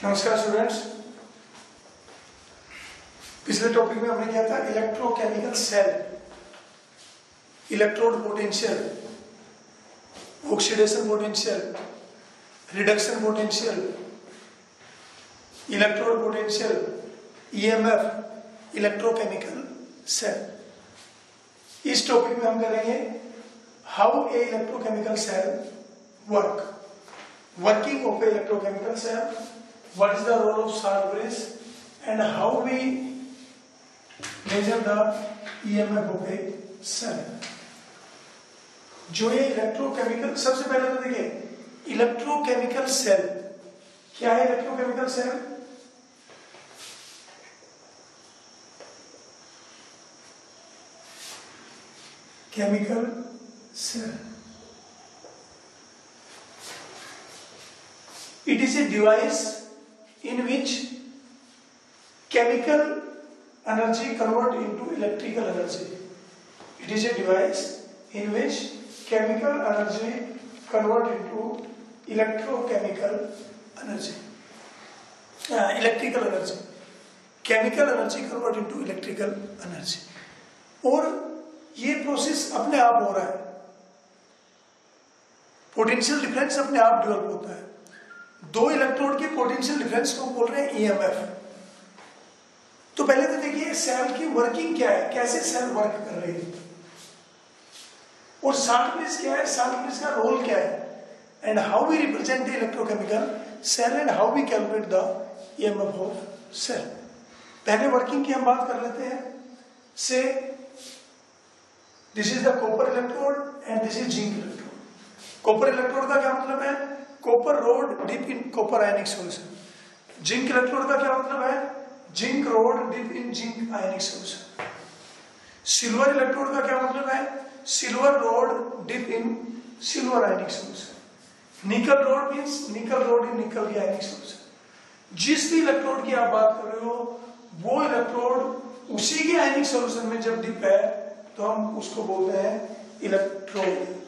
नमस्कार स्टूडेंट्स। पिछले टॉपिक में हमने किया था electrochemical cell, electrode potential, oxidation potential, reduction potential, electrode potential, EMF, electrochemical cell. इस टॉपिक में हम करेंगे how a electrochemical cell work, working of a electrochemical cell, what is the role of Sardbridge, and how we measure the EMF of a cell. जो ये electrochemical, सबसे पहले तो देखिए इलेक्ट्रोकेमिकल सेल क्या है। Electrochemical cell chemical cell, it is a device in which chemical energy convert into electrical energy. It is a device in which chemical energy convert into electrochemical energy. Electrical energy, chemical energy convert into electrical energy. और ये process अपने आप हो रहा है, potential difference अपने आप develop होता है। दो इलेक्ट्रोड के पोटेंशियल डिफरेंस को बोल रहे हैं ईएमएफ। तो पहले तो देखिए सेल की वर्किंग क्या है, कैसे सेल वर्क कर रही है, और साल्टब्रिज क्या है, साल्टब्रिज का रोल क्या है, and how we represent the electrochemical cell and how we calculate the EMF of cell. पहले वर्किंग की हम बात कर लेते हैं। So this is the copper electrode and this is zinc electrode. Copper electrode का क्या मतलब है, copper rod dip in copper ionic solution. Zinc electrode का क्या मतलब है, zinc rod dip in zinc ionic solution. Silver electrode का क्या मतलब है, silver rod dip in silver ionic solution. Nickel rod means nickel rod in nickel की आयनिक solution. जिस भी इलेक्ट्रोड की आप बात कर रहे हो वो इलेक्ट्रोड उसी के आयनिक सॉल्यूशन में जब डिप है तो हम उसको बोलते हैं इलेक्ट्रोड।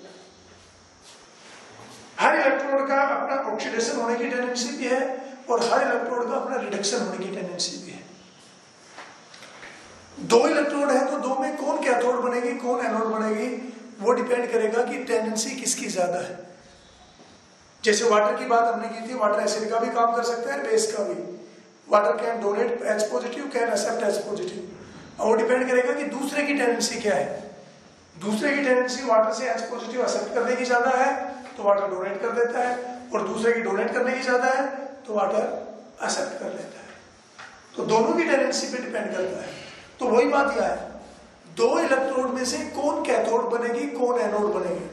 हर इलेक्ट्रोड का अपना ऑक्सीडेशन होने की टेंडेंसी भी है और हर इलेक्ट्रोड का अपना रिडक्शन होने की टेंडेंसी भी है। दो इलेक्ट्रोड है तो दो में कौन कैथोड बनेगी कौन एनोड बनेगी वो डिपेंड करेगा कि टेंडेंसी किसकी ज्यादा है। जैसे वाटर की बात हमने की थी, वाटर एसिड का भी काम कर सकता है, बेस का भी। Water can donate H positive, can accept H positive. और वो डिपेंड करेगा कि दूसरे की टेंडेंसी क्या है। दूसरे की टेंडेंसी वाटर से H पॉजिटिव एक्सेप्ट करने की ज्यादा है तो वाटर डोनेट कर देता है, और दूसरे की डोनेट करने की ज्यादा है तो वाटर एक्सेप्ट कर लेता है। तो दोनों की टेंडेंसी पे डिपेंड करता है। तो वही बात यह है, दो इलेक्ट्रोड में से कौन कैथोड बनेगी कौन एनोड बनेगी,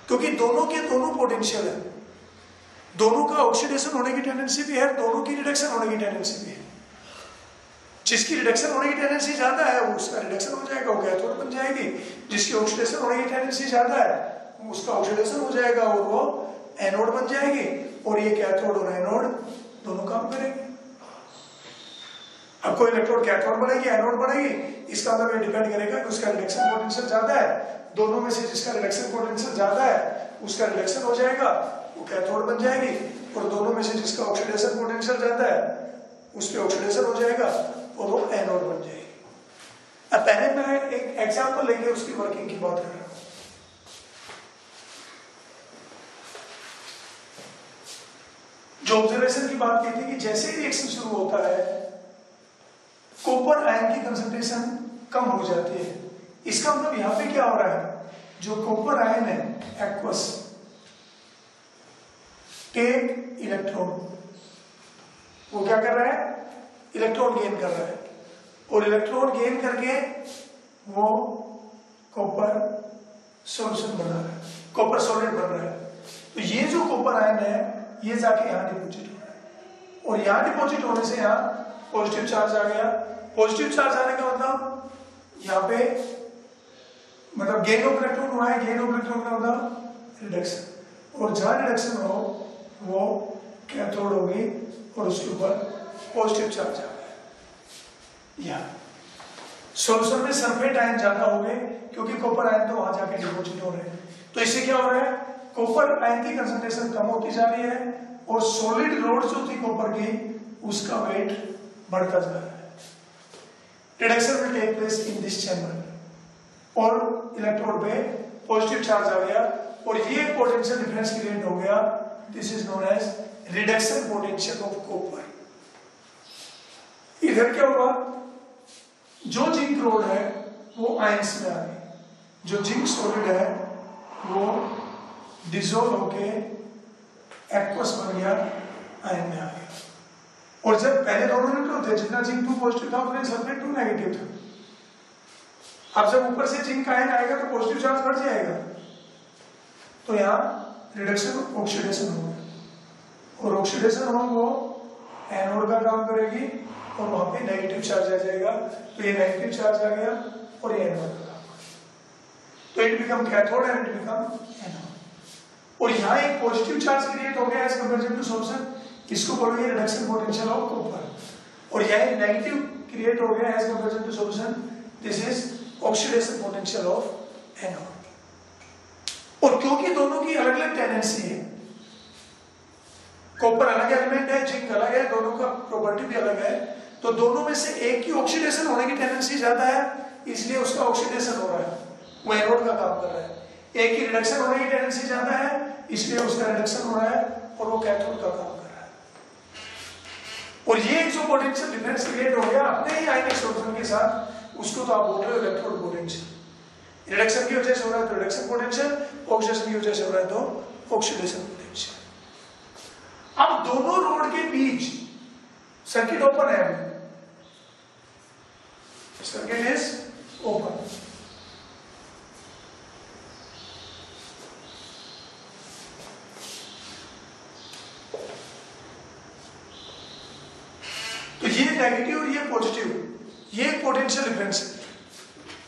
क्योंकि दोनों के दोनों पोटेंशियल है, दोनों का ऑक्सीडेशन होने की टेंडेंसी भी है, दोनों की रिडक्शन होने की टेंडेंसी भी है। जिसकी रिडक्शन होने की टेंडेंसी ज्यादा है वो उसका रिडक्शन हो जाएगा, वो कैथोड बन जाएगी। जिसकी ऑक्सीडेशन होने की टेंडेंसी ज्यादा है उसका ऑक्सीडेशन हो जाएगा और वो एनोड बन जाएगी। और ये कैथोड और एनोड दोनों काम करेंगे। अब कोई इलेक्ट्रोड कैथोड बनेगी एनोड बनेगी, इसका मतलब ये डिपेंड करेगा कि उसका रिडक्शन पोटेंशियल ज्यादा है। दोनों में से जिसका रिडक्शन पोटेंशियल ज्यादा है उसका रिडक्शन हो जाएगा, वो कैथोड बन जाएगी। और दोनों में से जिसका ऑक्सीडेशन पोटेंशियल ज्यादा है उस पे ऑक्सीडेशन हो जाएगा और वो एनोड बन जाएगी। अब पहले मैं एक एग्जांपल लेके उसकी वर्किंग की बात कर रहा हूं। जो ऑब्जर्वेशन की बात की थी कि जैसे ही रिएक्शन शुरू होता है कॉपर आयन की कंसंट्रेशन कम हो जाती है। इसका मतलब यहां पे क्या हो रहा है, जो कॉपर आयन है एक्वस टेक इलेक्ट्रॉन, वो क्या कर रहा है, इलेक्ट्रॉन गेन कर रहा है, और इलेक्ट्रॉन गेन करके वो कॉपर सॉल्यूशन बना रहा है, कॉपर सॉलिड बन रहा है। तो ये जो कॉपर आयन है ये जाके यहाँ डिपॉजिट हो रहा है, और यहाँ डिपॉजिट होने से यहाँ पॉजिटिव चार्ज आ गया। पॉजिटिव चार्ज आने का मतलब यहाँ पे मतलब गेन ऑफ इलेक्ट्रॉन हुआ है, गेन ऑफ इलेक्ट्रॉन का मतलब रिडक्शन, और जहाँ रिडक्शन हो वो कैथोड होगी और उसके ऊपर पॉजिटिव चार्ज आ गया। सॉल्यूशन में सल्फेट आयन ज्यादा हो गए क्योंकि कॉपर आयन तो वहां जाके डिपॉजिट हो रहे हैं। तो इससे क्या हो रहा है, कॉपर आयन की कंसंट्रेशन कम होती जा रही है और सॉलिड रोड जो थी कॉपर की उसका वेट बढ़ता जा रहा है। Reduction will take place in this chamber और इलेक्ट्रोड पे पॉजिटिव चार्ज आ गया और ये पोटेंशियल डिफरेंस क्रिएट हो गया। This is known as reduction potential of copper. इधर क्या हुआ, जो जिंक रोड है वो आयंस में आ गई, जो जिंक सॉलिड है वो डिसॉल्व होके एक्वस बन गया, आयन में आ गया। और जब पहले दोनों न्यूट्रल थे, जितना जिंक 2 पॉजिटिव था उतना सल्फेट 2 नेगेटिव था। अब जब ऊपर से जिंक आयन आएगा तो पॉजिटिव चार्ज बढ़ जाएगा, तो यहाँ रिडक्शन ऑक्सीडेशन होगा और ऑक्सीडेशन हो वो एनोड का काम करेगी और वहां पे नेगेटिव चार्ज आ जाएगा, तो ये नेगेटिव चार्ज आ गया और ये एनोड का काम करेगा, तो it become cathode and it become anode. और यहाँ एक पॉजिटिव चार्ज क्रिएट हो गया एज कंपेयर टू सोल्यूशन, इसको बोलेंगे रिडक्शन पोटेंशियल ऑफ कॉपर। और यहाँ एक नेगेटिव क्रिएट हो गया as compare to solution, this is oxidation potential of anode. और क्योंकि दोनों की अलग अलग टेंडेंसी है, कॉपर अलग एलिमेंट है, जिंक अलग है, दोनों का प्रॉपर्टी भी अलग है, तो दोनों में से एक की ऑक्सीडेशन होने की टेंडेंसी ज्यादा है, इसलिए उसका ऑक्सीडेशन हो रहा है, वो एनोड का काम कर रहा है। एक की रिडक्शन होने की टेंडेंसी ज्यादा है, इसलिए उसका रिडक्शन हो रहा है और वो कैथोड का काम कर रहा है। और ये जो पोटेंशियल डिफरेंस क्रिएट हो गया अपने ही आयनिक सॉल्यूशन के साथ, उसको तो आप बोल रहे हो इलेक्ट्रोड पोटेंशियल। रिडक्शन की वजह से हो रहा है तो रिडक्शन पोटेंशियल, ऑक्सीडेशन की वजह से हो रहा है तो ऑक्सीडेशन पोटेंशियल। अब दोनों रोड के बीच सर्किट ओपन है, सर्किट इज ओपन। तो ये नेगेटिव और ये पॉजिटिव, ये पोटेंशियल डिफरेंस है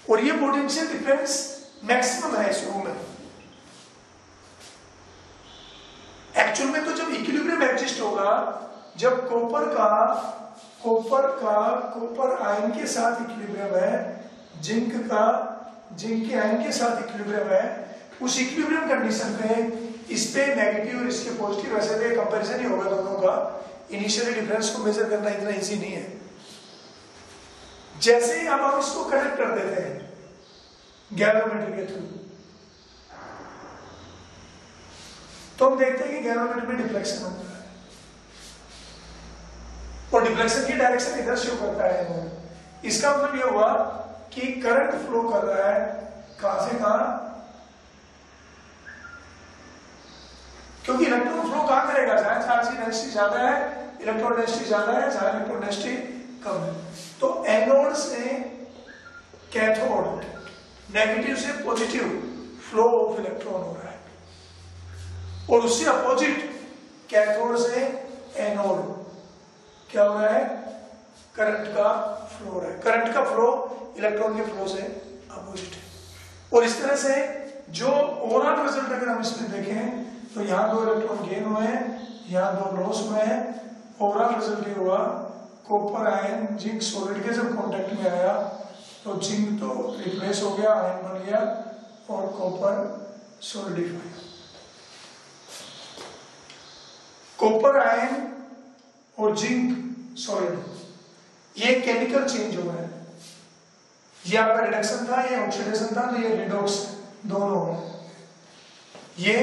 और ये पोटेंशियल डिफरेंस मैक्सिमम है इस रूम में। एक्चुअल में तो जब इक्विलिब्रियम एग्जिस्ट होगा, जब कॉपर आयन के साथ इक्विलिब्रियम है, जिंक के आयन के साथ इक्विलिब्रियम है, उस इक्विलिब्रियम कंडीशन पे इस पे नेगेटिव और इसके पॉजिटिव, वैसे तो कंपैरिजन ही होगा दोनों का। इनिशियली डिफरेंस को मेजर करना इतना इजी नहीं है। जैसे ही अब हम इसको कनेक्ट कर देते हैं गैल्वेनोमीटर के थ्रू, तो हम देखते हैं कि गैल्वेनोमीटर में डिफ्लेक्शन होता है और डिफ्लेक्शन की डायरेक्शन इधर शो करता है। इसका मतलब यह हुआ कि करंट फ्लो कर रहा है कहां से कहां, क्योंकि इलेक्ट्रॉन फ्लो कहां करेगा, जहां चार्ज की डेंसिटी ज्यादा है, इलेक्ट्रॉन डेंसिटी ज्यादा है, जहां इलेक्ट्रॉन डेंसिटी कम है। तो एनोड से कैथोड, नेगेटिव से पॉजिटिव फ्लो ऑफ इलेक्ट्रॉन हो रहा है और उससे अपोजिट कैथोड से एनोड क्या हो रहा है, करंट का फ्लो हो रहा है। करंट का फ्लो इलेक्ट्रॉन के फ्लो से अपोजिट है। और इस तरह से जो ओवरऑल रिजल्ट अगर हम इसमें देखें तो यहाँ 2 इलेक्ट्रॉन गेन हुए हैं, यहाँ 2 लॉस हुए हैं। ओवरऑल रिजल्ट ये हुआ, कॉपर आयन जिंक सॉलिड के जब कांटेक्ट में आया तो जिंक तो रिप्लेस हो गया, आयन बन गया और कॉपर सॉलिडिफाई। कॉपर आयन और जिंक सॉलिड, ये केमिकल चेंज हुआ है। ये आपका रिडक्शन था, ये ऑक्सीडेशन था, तो ये रिडॉक्स दोनों हो। ये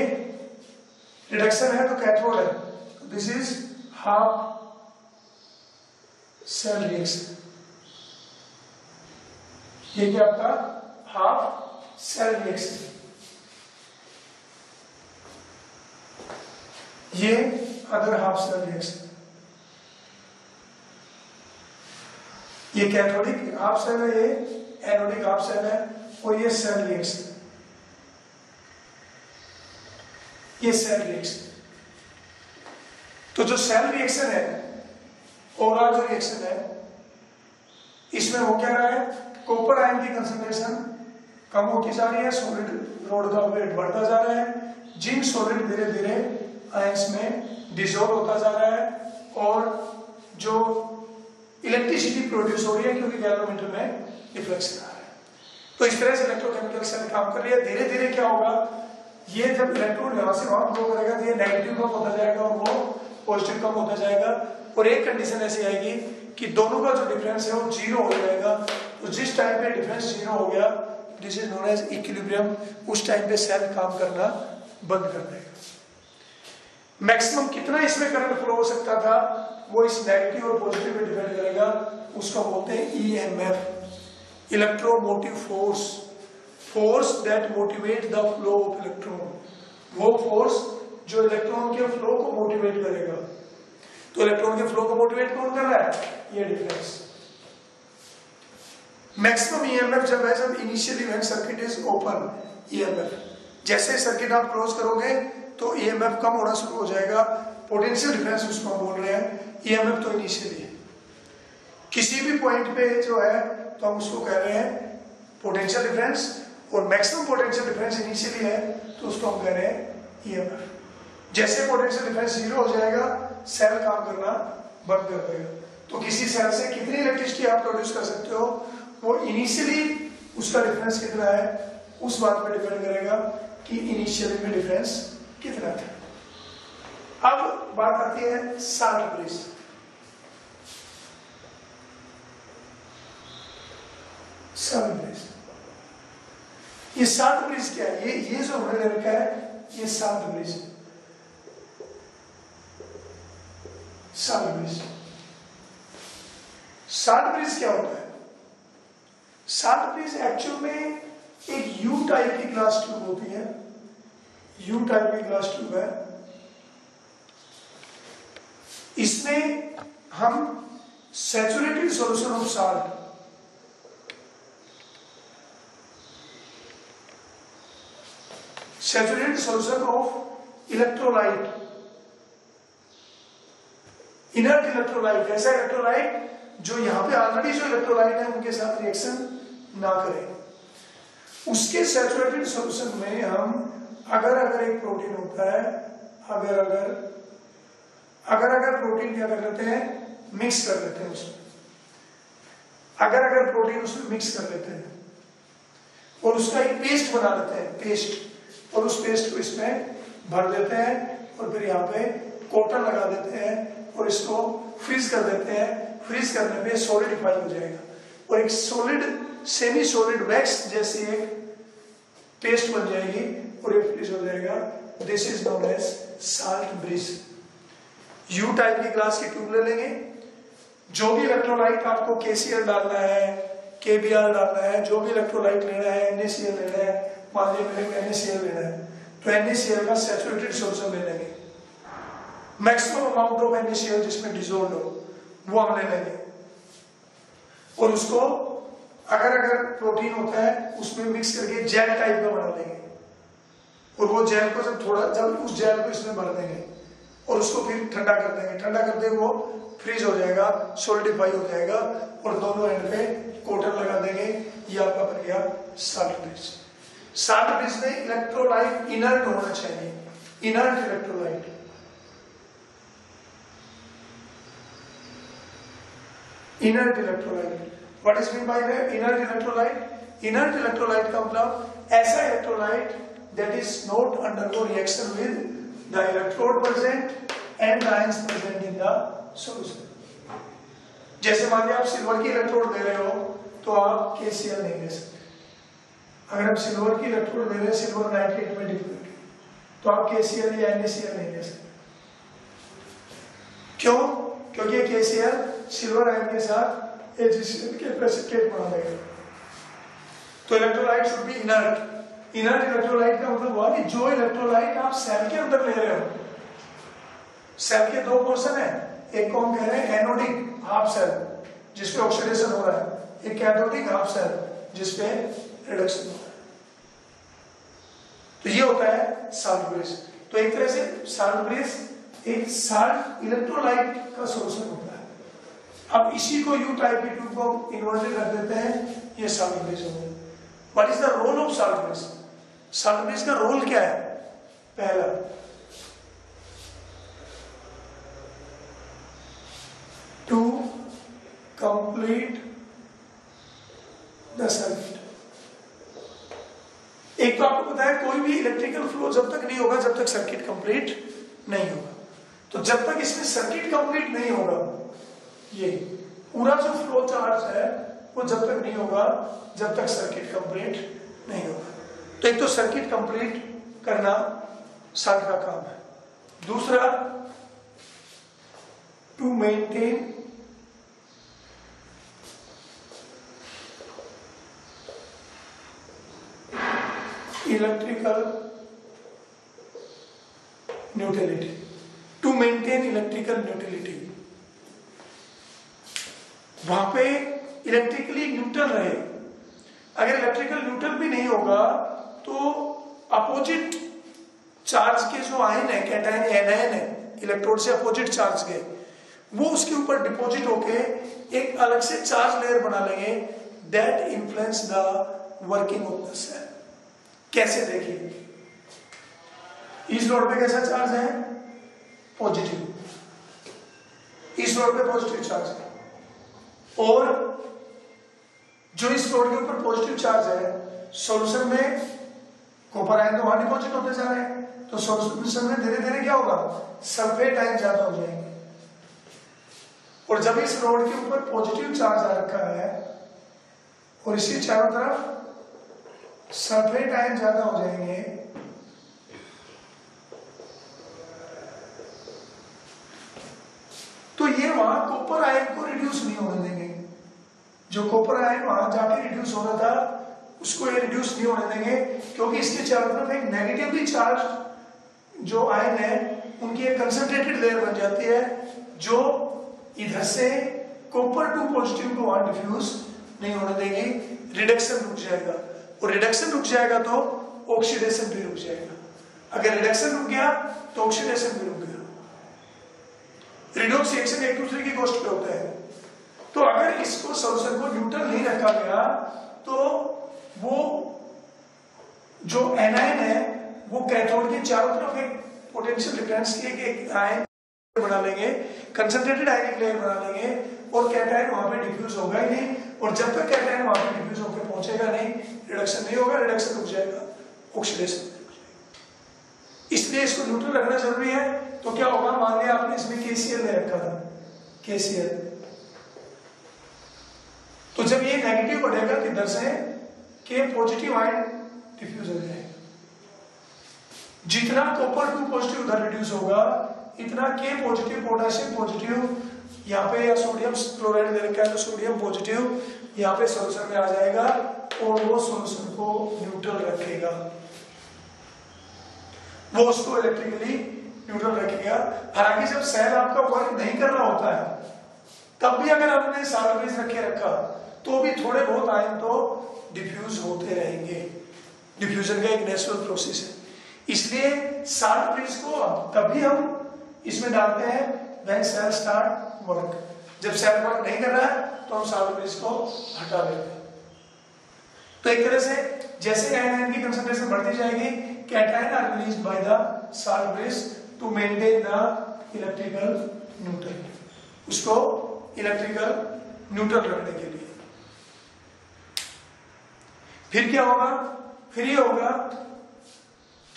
रिडक्शन है तो कैथोड है, this is half cell reaction. ये क्या आपका हाफ सेल रिएक्शन, ये अदर हाफ सेल रिएक्शन। ये कैथोडिक हाफ सेल है, ये एनोडिक हाफ सेल है और ये सेल रिएक्शन, ये सेल रिएक्शन। तो जो सेल रिएक्शन है, ओवरऑल जो रिएक्शन है, इसमें हो क्या रहा है, कॉपर आयन की कंसंट्रेशन कम होती जा रही है, सॉलिड रोड का वेट बढ़ता जा रहा है, जिंक सॉलिड धीरे धीरे आयंस में डिसॉल्व होता जा रहा है और जो इलेक्ट्रिसिटी प्रोड्यूस हो रही है क्योंकि गैल्वेनोमीटर में डिफ्लेक्शन आ रहा है। तो इस तरह से इलेक्ट्रोकेमिकल सेल काम कर रही है। धीरे धीरे क्या होगा, ये जब इलेक्ट्रॉन यहां से वहां फ्लो करेगा तो ये नेगेटिव ड्रॉप होता जाएगा और वो पॉजिटिव कम होता जाएगा, और एक कंडीशन ऐसी आएगी कि दोनों का जो डिफरेंस है वो जीरो हो जाएगा। तो जिस टाइम पे डिफरेंस जीरो हो गया, this is known as equilibrium, उस टाइम पे सेल काम करना बंद कर देगा। मैक्सिमम कितना इसमें करंट फ्लो हो सकता था वो इस नेगेटिव और पॉजिटिव पे डिपेंड करेगा, उसको बोलते हैं EMF, electromotive force, force that motivate the flow of electron, वो फोर्स जो इलेक्ट्रॉन के फ्लो को मोटिवेट करेगा। तो इलेक्ट्रॉन के फ्लो को मोटिवेट कौन कर रहा है? ये डिफरेंस। मैक्सिमम ईएमएफ जब है जब initially when circuit is open, EMF जैसे सर्किट आप क्लोज करोगे तो ईएमएफ कम होना शुरू हो जाएगा। पोटेंशियल डिफरेंस उसको हम बोल रहे हैं, ईएमएफ तो इनिशियली है। किसी भी पॉइंट पे जो है तो हम उसको कह रहे हैं पोटेंशियल डिफरेंस, और मैक्सिमम पोटेंशियल डिफरेंस इनिशियली है तो उसको हम कह रहे हैं ईएमएफ। जैसे पोटेंशियल डिफरेंस जीरो हो जाएगा, सेल काम करना बंद कर देगा। तो किसी सेल से कितनी इलेक्ट्रिसिटी आप प्रोड्यूस कर सकते हो, वो इनिशियली उसका डिफरेंस कितना है उस बात पे डिपेंड करेगा कि इनिशियली में डिफरेंस कितना था। अब बात आती है साल्ट ब्रिज। साल्ट ब्रिज, ये साल्ट ब्रिज क्या है? ये जो हमने ले रखा है ये salt bridge, salt bridge. Salt bridge क्या होता है? साल्ट ब्रिज एक्चुअल में एक यू टाइप की ग्लास ट्यूब होती है, यू टाइप की ग्लास ट्यूब है। इसमें हम saturated solution of salt, saturated solution of electrolyte, inert electrolyte, ऐसा इलेक्ट्रोलाइट जो यहां पे ऑलरेडी जो इलेक्ट्रोलाइट है उनके साथ रिएक्शन ना करे, उसके सैचुरेटेड सॉल्यूशन में हम अगर एक प्रोटीन होता है, अगर प्रोटीन क्या कर लेते हैं, मिक्स कर लेते हैं उसमें, अगर प्रोटीन उसमें मिक्स कर लेते हैं और उसका एक पेस्ट बना लेते हैं, पेस्ट, और उस पेस्ट को इसमें भर देते हैं और फिर यहाँ पे कॉटन लगा देते हैं और इसको फ्रीज कर देते हैं। फ्रीज करने पे सॉलिडिफाई हो जाएगा और एक सॉलिड सेमी सॉलिड वैक्स जैसी एक पेस्ट बन जाएगी और ये फ्रीज हो जाएगा। This is known as salt bridge. U type की ग्लास की ट्यूब ले लेंगे, जो भी इलेक्ट्रोलाइट आपको KCl डालना है, KBr डालना है, जो भी इलेक्ट्रोलाइट लेना है, NaCl लेना है, मान लीजिए मेरे को NaCl लेना है तो NaCl का सैचुरेटेड सॉल्यूशन ले लेंगे, मैक्सिमम अमाउंट ऑफ NaCl जिसमें डिसॉल्व हो वो हम ले लेंगे और उसको अगर प्रोटीन होता है उसमें मिक्स करके जेल टाइप का बना देंगे और वो जेल को जब उस जेल को इसमें भर देंगे और उसको फिर ठंडा कर देंगे। ठंडा करते वो फ्रीज हो जाएगा, सॉलिडिफाई हो जाएगा और दोनों एंड पे कॉटन लगा देंगे। ये आपका बन गया साल्ट ब्रिज। साल्ट ब्रिज में इलेक्ट्रोलाइट इनर्ट होना चाहिए, inert electrolyte. Inert electrolyte, what is mean by inert electrolyte? Inert electrolyte का मतलब ऐसा electrolyte that is not undergo reaction with the electrode present and the ions present in the solution। जैसे मान लीजिए आप silver की इलेक्ट्रोड दे रहे हो तो आप KCl नहीं ले सकते। अगर आप सिल्वर की इलेक्ट्रोड दे रहे हैं सिल्वर नाइट्रेट में डिप करके तो आप KCl या NaCl नहीं ले सकते। क्यों? क्योंकि KCl सिल्वर आयन के साथ HCl के प्रेसिपिटेट बना देगा। तो electrolyte should be inert. Inert electrolyte का मतलब हुआ कि जो इलेक्ट्रोलाइट आप सेल के अंदर ले रहे हो, सेल के दो पोर्शन है, एक को हम कह रहे हैं एनोडिक हाफ सेल जिसपे ऑक्सीडेशन हो रहा है, एक कैथोडिक हाफ सेल जिसपे रिडक्शन हो रहा है। तो ये होता है साल्ट ब्रिज। तो एक तरह से साल्ट ब्रिज एक साल्ट इलेक्ट्रोलाइट का सोल्यूशन होता है। अब इसी को यू टाइप की ट्यूब को इन्वर्टेड कर देते हैं, ये साल्ट ब्रिज हो गया। What is the role of salt bridge? Salt bridge का रोल क्या है? पहला, टू कंप्लीट द सर्किट। एक तो आपको पता है कोई भी इलेक्ट्रिकल फ्लो जब तक नहीं होगा जब तक सर्किट कंप्लीट नहीं होगा। तो जब तक इसमें सर्किट कंप्लीट नहीं होगा, ये पूरा जो फ्लो चार्ज है वो जब तक नहीं होगा जब तक सर्किट कंप्लीट नहीं होगा। तो एक तो सर्किट कंप्लीट करना साल्ट का काम है। दूसरा, to maintain electrical neutrality, to maintain electrical neutrality, वहां पे इलेक्ट्रिकली न्यूट्रल रहे। अगर इलेक्ट्रिकल न्यूट्रल भी नहीं होगा तो अपोजिट चार्ज के जो आयन है, कैटायन एनायन है, इलेक्ट्रोड से अपोजिट चार्ज के, वो उसके ऊपर डिपॉजिट होके एक अलग से चार्ज लेयर बना लेंगे, that influence the working of the cell. कैसे देखिए, इस नोड पे कैसा चार्ज है, पॉजिटिव, इस नोड पे पॉजिटिव चार्ज है, और जो इस नोड के ऊपर पॉजिटिव चार्ज है, सॉल्यूशन में कॉपर आयन तो वहां डिपॉजिट होते जा रहे हैं, तो सॉल्यूशन में धीरे धीरे क्या होगा, सल्फेट आयन ज्यादा हो जाएंगे। और जब इस नोड के ऊपर पॉजिटिव चार्ज आ रखा है और इसी चारों तरफ सल्फेट आयन ज्यादा हो जाएंगे, तो ये वहां कॉपर आयन को रिड्यूस नहीं होने देंगे। जो कॉपर आयन वहां जाके रिड्यूस हो रहा था उसको ये रिड्यूस नहीं होने देंगे, क्योंकि इसके चारों तरफ एक नेगेटिवली चार्ज जो आयन है उनकी एक कंसंट्रेटेड लेयर बन जाती है, जो इधर से कॉपर टू पॉजिटिव को वहां डिफ्यूज नहीं होने देंगे, रिडक्शन रुक जाएगा। और रिडक्शन रुक जाएगा तो ऑक्सीडेशन भी रुक जाएगा। अगर रिडक्शन रुक गया तो ऑक्सीडेशन भी रुक गया। रिडॉक्स रिएक्शन एक दूसरे की कॉस्ट पे होता है। तो अगर इसको सॉल्यूशन को न्यूट्रल नहीं रखा गया तो वो जो एनायन है वो कैथोड के चारों तरफ एक पोटेंशियल डिफरेंस की एक आयन बना लेंगे, कंसंट्रेटेड आयनिक लेयर बना लेंगे, और कैटायन वहां पे डिफ्यूज होगा ही नहीं। और जब तक कैटायन वहां पे डिफ्यूज होकर पहुंचेगा नहीं, रिडक्शन नहीं होगा, रिडक्शन रुक जाएगा, ऑक्सीडेशन रुक जाएगा। इसलिए इसको न्यूट्रल रखना जरूरी है। तो क्या होगा, मान लिया आपने इसमें KCl ले रखा था, KCl, तो जब ये नेगेटिव बढ़ेगा तो इधर से K पॉजिटिव आयन डिफ्यूज हो जाएगा। जितना कॉपर टू पॉजिटिव उधर रिड्यूस होगा, इतना K पॉजिटिव, पोटेशियम पॉजिटिव, यहाँ पे या सोडियम क्लोराइड दे रखा है तो सोडियम पॉजिटिव यहाँ पे सॉल्यूशन में आ जाएगा और वो सॉल्यूशन को न्यूट्रल रखेगा, वो उसको इलेक्ट्रिकली न्यूट्रल रखेगा। हालांकि जब सेल आपका वर्क नहीं कर रहा होता है तब भी अगर आपने साल्ट ब्रिज रखे रखा तो भी थोड़े बहुत आयन तो डिफ्यूज होते रहेंगे। डिफ्यूजन का एक नेचुरल प्रोसेस है। इसलिए साल्ट ब्रिज को तभी हम इसमें डालते हैं व्हेन सेल स्टार्ट वर्क। जब सेल वर्क नहीं कर रहा है तो हम साल्ट ब्रिज को हटा देते हैं। तो एक तरह से जैसे आयन की कंसंट्रेशन बढ़ती जाएगी, cation are released by the salt bridge to maintain the electrical neutral, उसको इलेक्ट्रिकल न्यूट्रल रखने के लिए। फिर क्या होगा, फिर ये होगा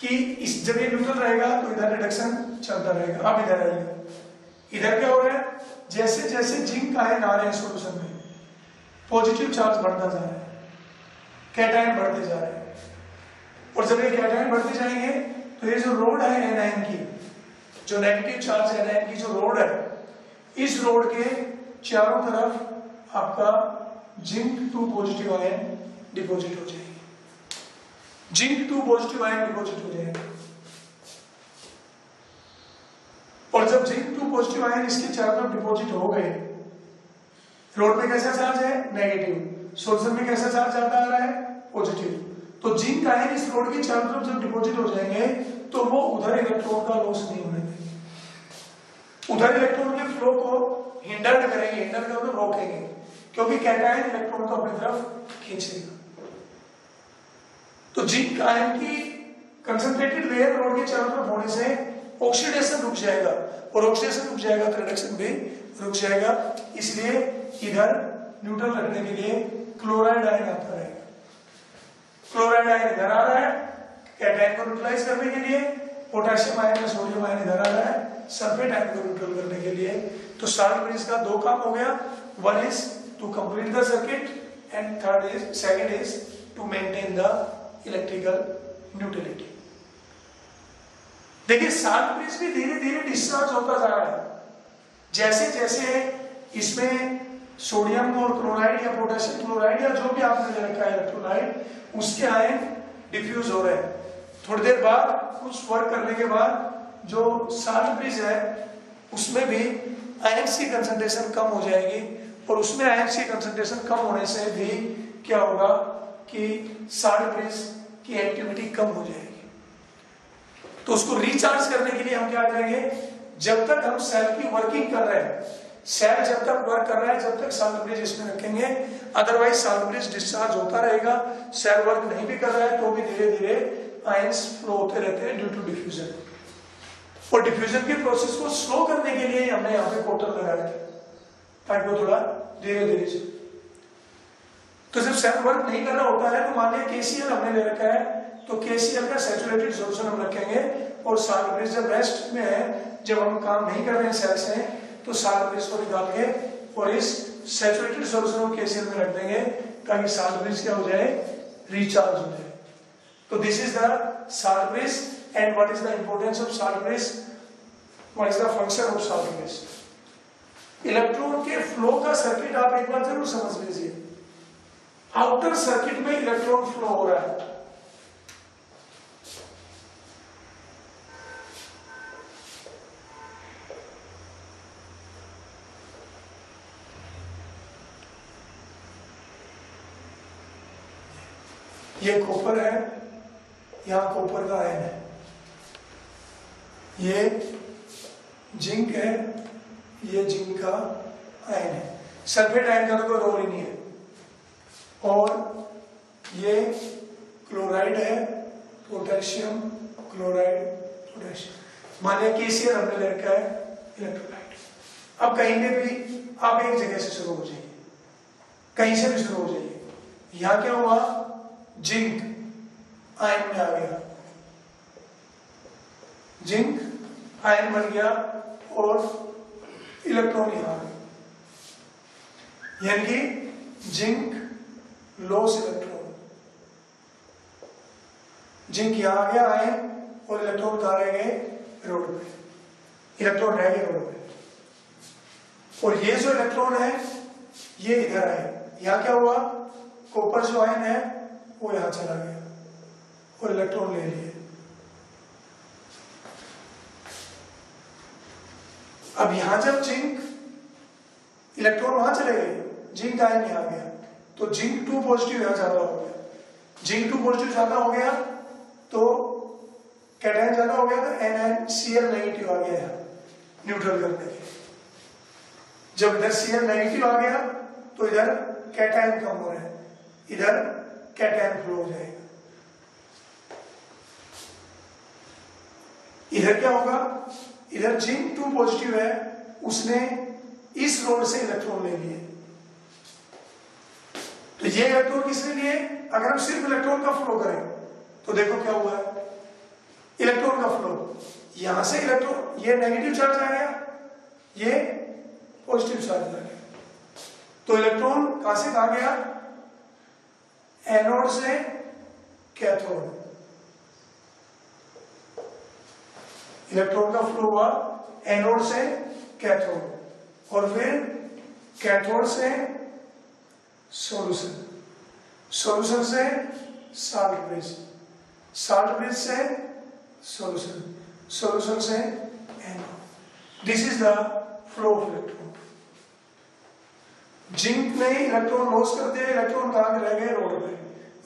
कि इस जब ये न्यूट्रल रहेगा तो इधर रिडक्शन चलता रहेगा। अब इधर आइए, इधर क्या हो रहा है, जैसे जैसे जिंक आयन आ रहे हैं सॉल्यूशन में, पॉजिटिव चार्ज बढ़ता जा रहा है, कैटायन बढ़ते जा रहे हैं। और जब ये कैटायन बढ़ते जाएंगे तो ये जो रोड है एनायन की, जो नेगेटिव चार्ज है एनायन की जो रोड है, इस रोड के चारों तरफ आपका zinc two positive ion deposit हो जाएगी। Zinc two positive ion deposit हो जाएगा। और जब जिंक टू पॉजिटिव आयन इसके चारों तरफ डिपॉजिट हो गए, रोड में कैसा चार्ज है, नेगेटिव, सॉल्यूशन में कैसा चार्ज आता आ रहा है, पॉजिटिव। तो जिंक आयन इस रोड के चारों तरफ जब डिपॉजिट हो जाएंगे तो वो उधर इलेक्ट्रॉन का लॉस नहीं होने देंगे, उधर इलेक्ट्रॉन के फ्लो को हिंडर करेंगे, हिंडर का मतलब रोकेंगे, क्योंकि कैटायन इलेक्ट्रॉन को अपनी तरफ खींचेगा। तो जिंक आयन की कंसंट्रेटेड लेयर रोड के चारों तरफ होने से ऑक्सीडेशन रुक जाएगा, और ऑक्सीडेशन रुक जाएगा तो रिडक्शन भी रुक जाएगा। इसलिए इधर न्यूट्रल रखने के लिए क्लोराइड आयन आता रहेगा। क्लोराइड आयन इधर आ रहा है कैटायन को न्यूट्रलाइज करने के लिए, पोटेशियम आयन या सोडियम आयन इधर आ रहा है सल्फेट आयन को न्यूट्रल करने के लिए। तो साल्ट ब्रिज का दो काम हो गया, one is to complete the circuit and second is to maintain the electrical neutrality. देखिए साल्ट ब्रिज भी धीरे धीरे डिस्चार्ज होता जा रहा है, जैसे जैसे इसमें सोडियम और क्लोराइड या पोटेशियम क्लोराइड या जो भी आपने ले रखा है इलेक्ट्रोलाइट, उसके आयन डिफ्यूज हो रहे हैं। थोड़ी देर बाद कुछ वर्क करने के बाद जो साल्ट ब्रिज है उसमें भी आयंस की कंसंट्रेशन कम हो जाएगी, और उसमें आयंस की कंसंट्रेशन कम होने से भी क्या होगा कि साल्ट ब्रिज की एक्टिविटी कम हो जाएगी। तो उसको रिचार्ज करने के लिए हम क्या करेंगे, जब तक हम सेल की वर्किंग कर रहे हैं, सेल जब तक वर्क कर रहा है जब तक साल्ट ब्रिज इसमें रखेंगे, अदरवाइज साल्ट ब्रिज डिस्चार्ज होता रहेगा। सेल वर्क नहीं भी कर रहा है तो भी धीरे धीरे आयंस फ्लो होते रहते हैं ड्यू टू डिफ्यूजन। और डिफ्यूजन के प्रोसेस को स्लो करने के लिए हमने यहाँ पे कोटर लगाया ताकि वो थोड़ा धीरे धीरे चले। तो जब सेल वर्क नहीं कर रहा होता है तो मान लिया KCl हमने ले रखा है, तो KCl का सैचुरेटेड सॉल्यूशन हम रखेंगे, और साल्ट ब्रिज जब रेस्ट में है, जब हम काम नहीं कर रहे हैं सेल से, तो साल्ट ब्रिज को निकाल के और इस सैचुरेटेड सॉल्यूशन को KCl में रख देंगे ताकि साल्ट ब्रिज क्या हो जाए, रिचार्ज हो जाए। तो this is the salt bridge and what is the importance of salt bridge, what is the function of salt bridge. Electron के फ्लो का सर्किट आप एक बार जरूर समझ लीजिए। आउटर सर्किट में इलेक्ट्रॉन फ्लो हो रहा है, ये कॉपर है, यहां कॉपर का आयन है, ये जिंक है, ये जिंक का आयन है। सल्फेट आयन का तो कोई रोल ही नहीं है। और ये क्लोराइड है, पोटेशियम क्लोराइड पोटेशियम। मान लिया KCl हमने ले रखा है इलेक्ट्रोलाइट। अब कहीं पे भी आप एक जगह से शुरू हो जाइए, कहीं से भी शुरू हो जाइए। यहां क्या हुआ, जिंक आयन में आ गया, जिंक आयन बन गया और इलेक्ट्रॉन यहां आ गया, यानी कि जिंक लॉस इलेक्ट्रॉन। जिंक यहां आ गया आयन और इलेक्ट्रॉन कहां रह गए, रोड पे, इलेक्ट्रॉन रह गए रोड पे। और ये जो इलेक्ट्रॉन है ये इधर आए, यहां क्या हुआ, कॉपर जो आयन है वो यहां चला गया और इलेक्ट्रॉन ले लिए। अब यहां जब जिंक, इलेक्ट्रॉन वहां चले गए, जिंक आयन यहां आ गया, तो जिंक 2 पॉजिटिव यहां ज्यादा हो गया। जिंक 2 पॉजिटिव ज्यादा हो गया तो कैटायन ज्यादा हो गया, तो NaCl नेगेटिव आ गया न्यूट्रल करने के। जब इधर Cl नेगेटिव आ गया तो इधर कैटायन कम हो रहा है, इधर कैटायन फ्लो हो जाएगा। इधर क्या होगा, इधर जिंक 2 पॉजिटिव है, उसने इस रोड से इलेक्ट्रॉन ले लिए। तो ये इलेक्ट्रॉन किसने लिए, अगर हम सिर्फ इलेक्ट्रॉन का फ्लो करें तो देखो क्या हुआ है, इलेक्ट्रॉन का फ्लो, यहां से इलेक्ट्रॉन, ये नेगेटिव चार्ज आ गया, ये पॉजिटिव चार्ज आ गया। तो इलेक्ट्रॉन कहां से कहां गया, एनोड से कैथोड। इलेक्ट्रॉन का फ्लो हुआ एनोड से कैथोड, और फिर कैथोड से सॉल्यूशन, सॉल्यूशन से साल्ट ब्रिज, साल्ट ब्रिज से सॉल्यूशन, सॉल्यूशन से anode. This is the flow of electron. Zinc ने इलेक्ट्रॉन लॉस कर दिया, इलेक्ट्रॉन कहां रह गए, रोड पे,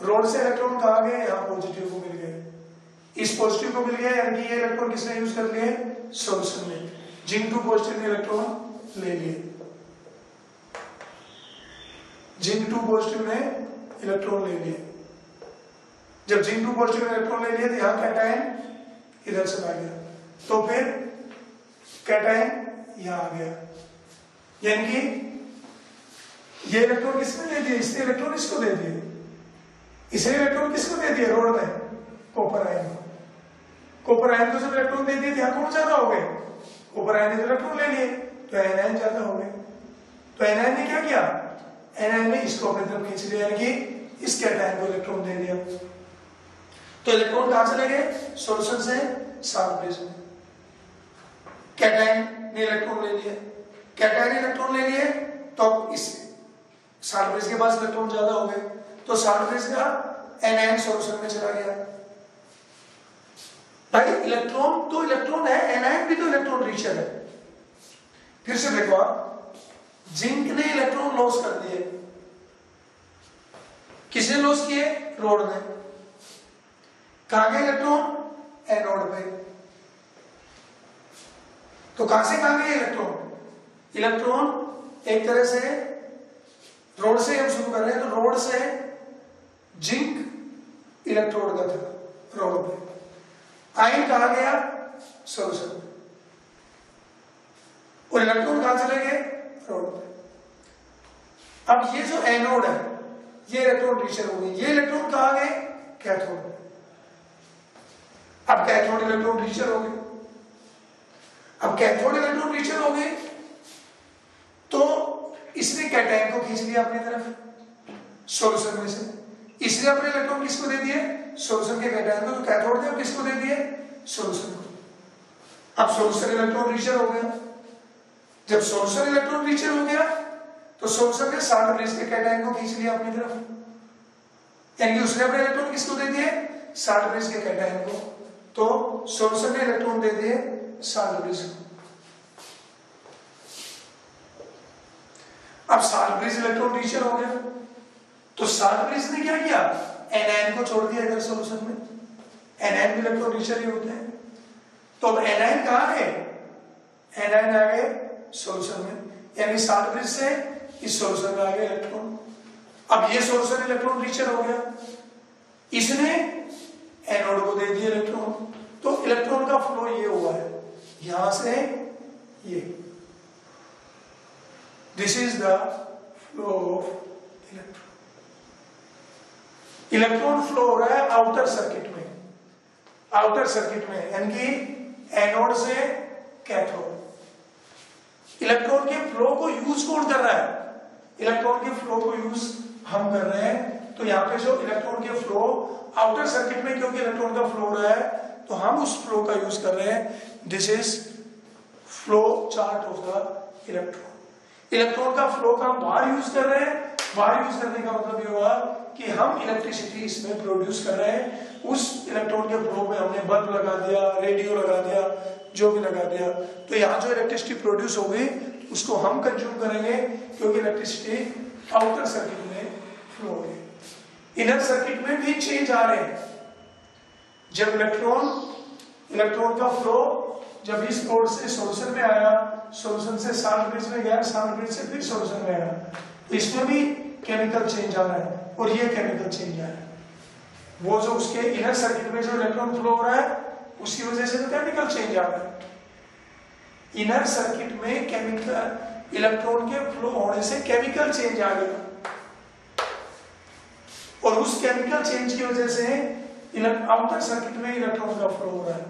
रोड से इलेक्ट्रॉन कहां गए, यहां पॉजिटिव को मिल गए, इस पॉजिटिव को मिल गया, यानी कि ये इलेक्ट्रॉन किसने यूज कर लिए, सॉल्यूशन में। जिंक 2 पॉजिटिव ने इलेक्ट्रॉन ले लिए, जिंक 2 पॉजिटिव ने इलेक्ट्रॉन ले लिए। जब जिंक 2 पॉजिटिव ने इलेक्ट्रॉन ले लिए तो यहां कैटायन इधर से आ गया, तो फिर कैटायन यहां आ गया, यानी कि ये इलेक्ट्रॉन किसने दे दिए, इसने इलेक्ट्रॉन इसको दे दिए, इसने इलेक्ट्रॉन किसको दे दिए, रोड में कॉपर आयन को। कॉपर आयन को जब इलेक्ट्रॉन दे दिए, यहां कौन ज्यादा हो गए, ऊपर आयन ने इलेक्ट्रॉन ले लिए तो एनायन ज्यादा हो गए। तो एनायन ने क्या किया, एनायन ने इसको अपनी तरफ खींच लिया, यानी कि इस कैटायन को इलेक्ट्रॉन दे दिया। तो इलेक्ट्रॉन कहां चले गए, सॉल्यूशन से साल्ट ब्रिज में। कैटायन ने इलेक्ट्रॉन ले लिए, कैटायन ने इलेक्ट्रॉन ले लिए तो इस साल्ट ब्रिज के पास इलेक्ट्रॉन ज्यादा हो गए, तो साल्ट ब्रिज का एनायन सॉल्यूशन में चला गया। भाई इलेक्ट्रॉन तो इलेक्ट्रॉन है, एनायन भी तो इलेक्ट्रॉन रिचर है। फिर से देखो आप, जिंक ने इलेक्ट्रॉन लॉस कर दिए, किसने लॉस किए, रोड ने। कहां गए इलेक्ट्रॉन, एनोड पे। तो कहां से कहां गए इलेक्ट्रॉन, इलेक्ट्रॉन एक तरह से रोड से हम शुरू कर रहे हैं, तो रोड से जिंक इलेक्ट्रोड का था रोड पे, आयन कहां गया, सॉल्यूशन में, और इलेक्ट्रॉन कहां चले गए, रोड पे। अब ये जो एनोड है ये इलेक्ट्रॉन रिचर हो गई, ये इलेक्ट्रॉन कहां गए, कैथोड में। अब कैथोड इलेक्ट्रॉन रिचर हो गए, अब कैथोड इलेक्ट्रॉन रिचर हो गए तो इसने कैटायन को खींच लिया अपनी तरफ सॉल्यूशन में से, इसने अपने इलेक्ट्रॉन किसको दे दिए, सॉल्यूशन के कैटायन को। तो कैथोड ने किसको दे दिए, सॉल्यूशन को। अब सॉल्यूशन इलेक्ट्रॉन रिचर हो गया, जब सॉल्यूशन इलेक्ट्रॉन रिचर हो गया तो सॉल्यूशन ने साल्ट ब्रिज के कैटायन को खींच लिया अपनी तरफ, यानी कि उसने अपने इलेक्ट्रॉन किसको दे दिए, साल्ट ब्रिज के कैटायन को। तो सॉल्यूशन ने इलेक्ट्रॉन दे दिए साल्ट ब्रिज को। अब साल्ट ब्रिज इलेक्ट्रॉन रिचर हो गया, तो साल्ट ब्रिज ने क्या किया, एनायन को छोड़ दिया इधर सॉल्यूशन में, एनायन भी इलेक्ट्रॉन रिचर ही होते हैं। तो अब एनायन कहां है, एनायन आ गए सॉल्यूशन में, यानी साल्ट ब्रिज से इस सॉल्यूशन में आ गए इलेक्ट्रॉन। अब ये सॉल्यूशन इलेक्ट्रॉन रिचर हो गया, इसने एनोड को दे दिए इलेक्ट्रॉन, तो इलेक्ट्रॉन का फ्लो ये हुआ है, यहां से ये, this is the flow of electron. Electron flow हो रहा है आउटर सर्किट में, आउटर सर्किट में, यानी कि एनोड से कैथोड। इलेक्ट्रॉन के फ्लो को यूज कौन कर रहा है, इलेक्ट्रॉन के फ्लो को यूज हम कर रहे हैं। तो यहाँ पे जो इलेक्ट्रॉन के फ्लो आउटर सर्किट में, क्योंकि इलेक्ट्रॉन का फ्लो हो रहा है तो हम उस फ्लो का यूज कर रहे हैं। This is flow chart of the electron. Electron का फ्लो का हम बाहर यूज कर रहे हैं, बाहर यूज करने का मतलब ये हुआ कि हम इलेक्ट्रिसिटी इसमें प्रोड्यूस कर रहे हैं। उस इलेक्ट्रॉन के फ्लो में हमने बल्ब लगा दिया, रेडियो लगा दिया, जो भी लगा दिया, तो यहाँ जो इलेक्ट्रिसिटी प्रोड्यूस होगी उसको हम कंज्यूम करेंगे, क्योंकि इलेक्ट्रिसिटी आउटर सर्किट में फ्लो हो रही। इनर सर्किट में भी चेंज आ रहे हैं। जब इलेक्ट्रॉन का फ्लो जब इस पोर्ट से सॉल्यूशन में आया, सॉल्यूशन से साल्ट ब्रिज में गया, साल्ट ब्रिज से फिर सॉल्यूशन में आया, तो इसमें भी केमिकल चेंज आ रहा है, और ये केमिकल चेंज आ रहा है। वो जो उसके इनर सर्किट में जो इलेक्ट्रॉन फ्लो हो रहा है उसकी वजह से तो केमिकल चेंज आ रहा है। इनर सर्किट में केमिकल इलेक्ट्रॉन के फ्लो होने से केमिकल चेंज आ गया, और उस केमिकल चेंज की वजह से आउटर सर्किट में इलेक्ट्रॉन का फ्लो हो रहा है,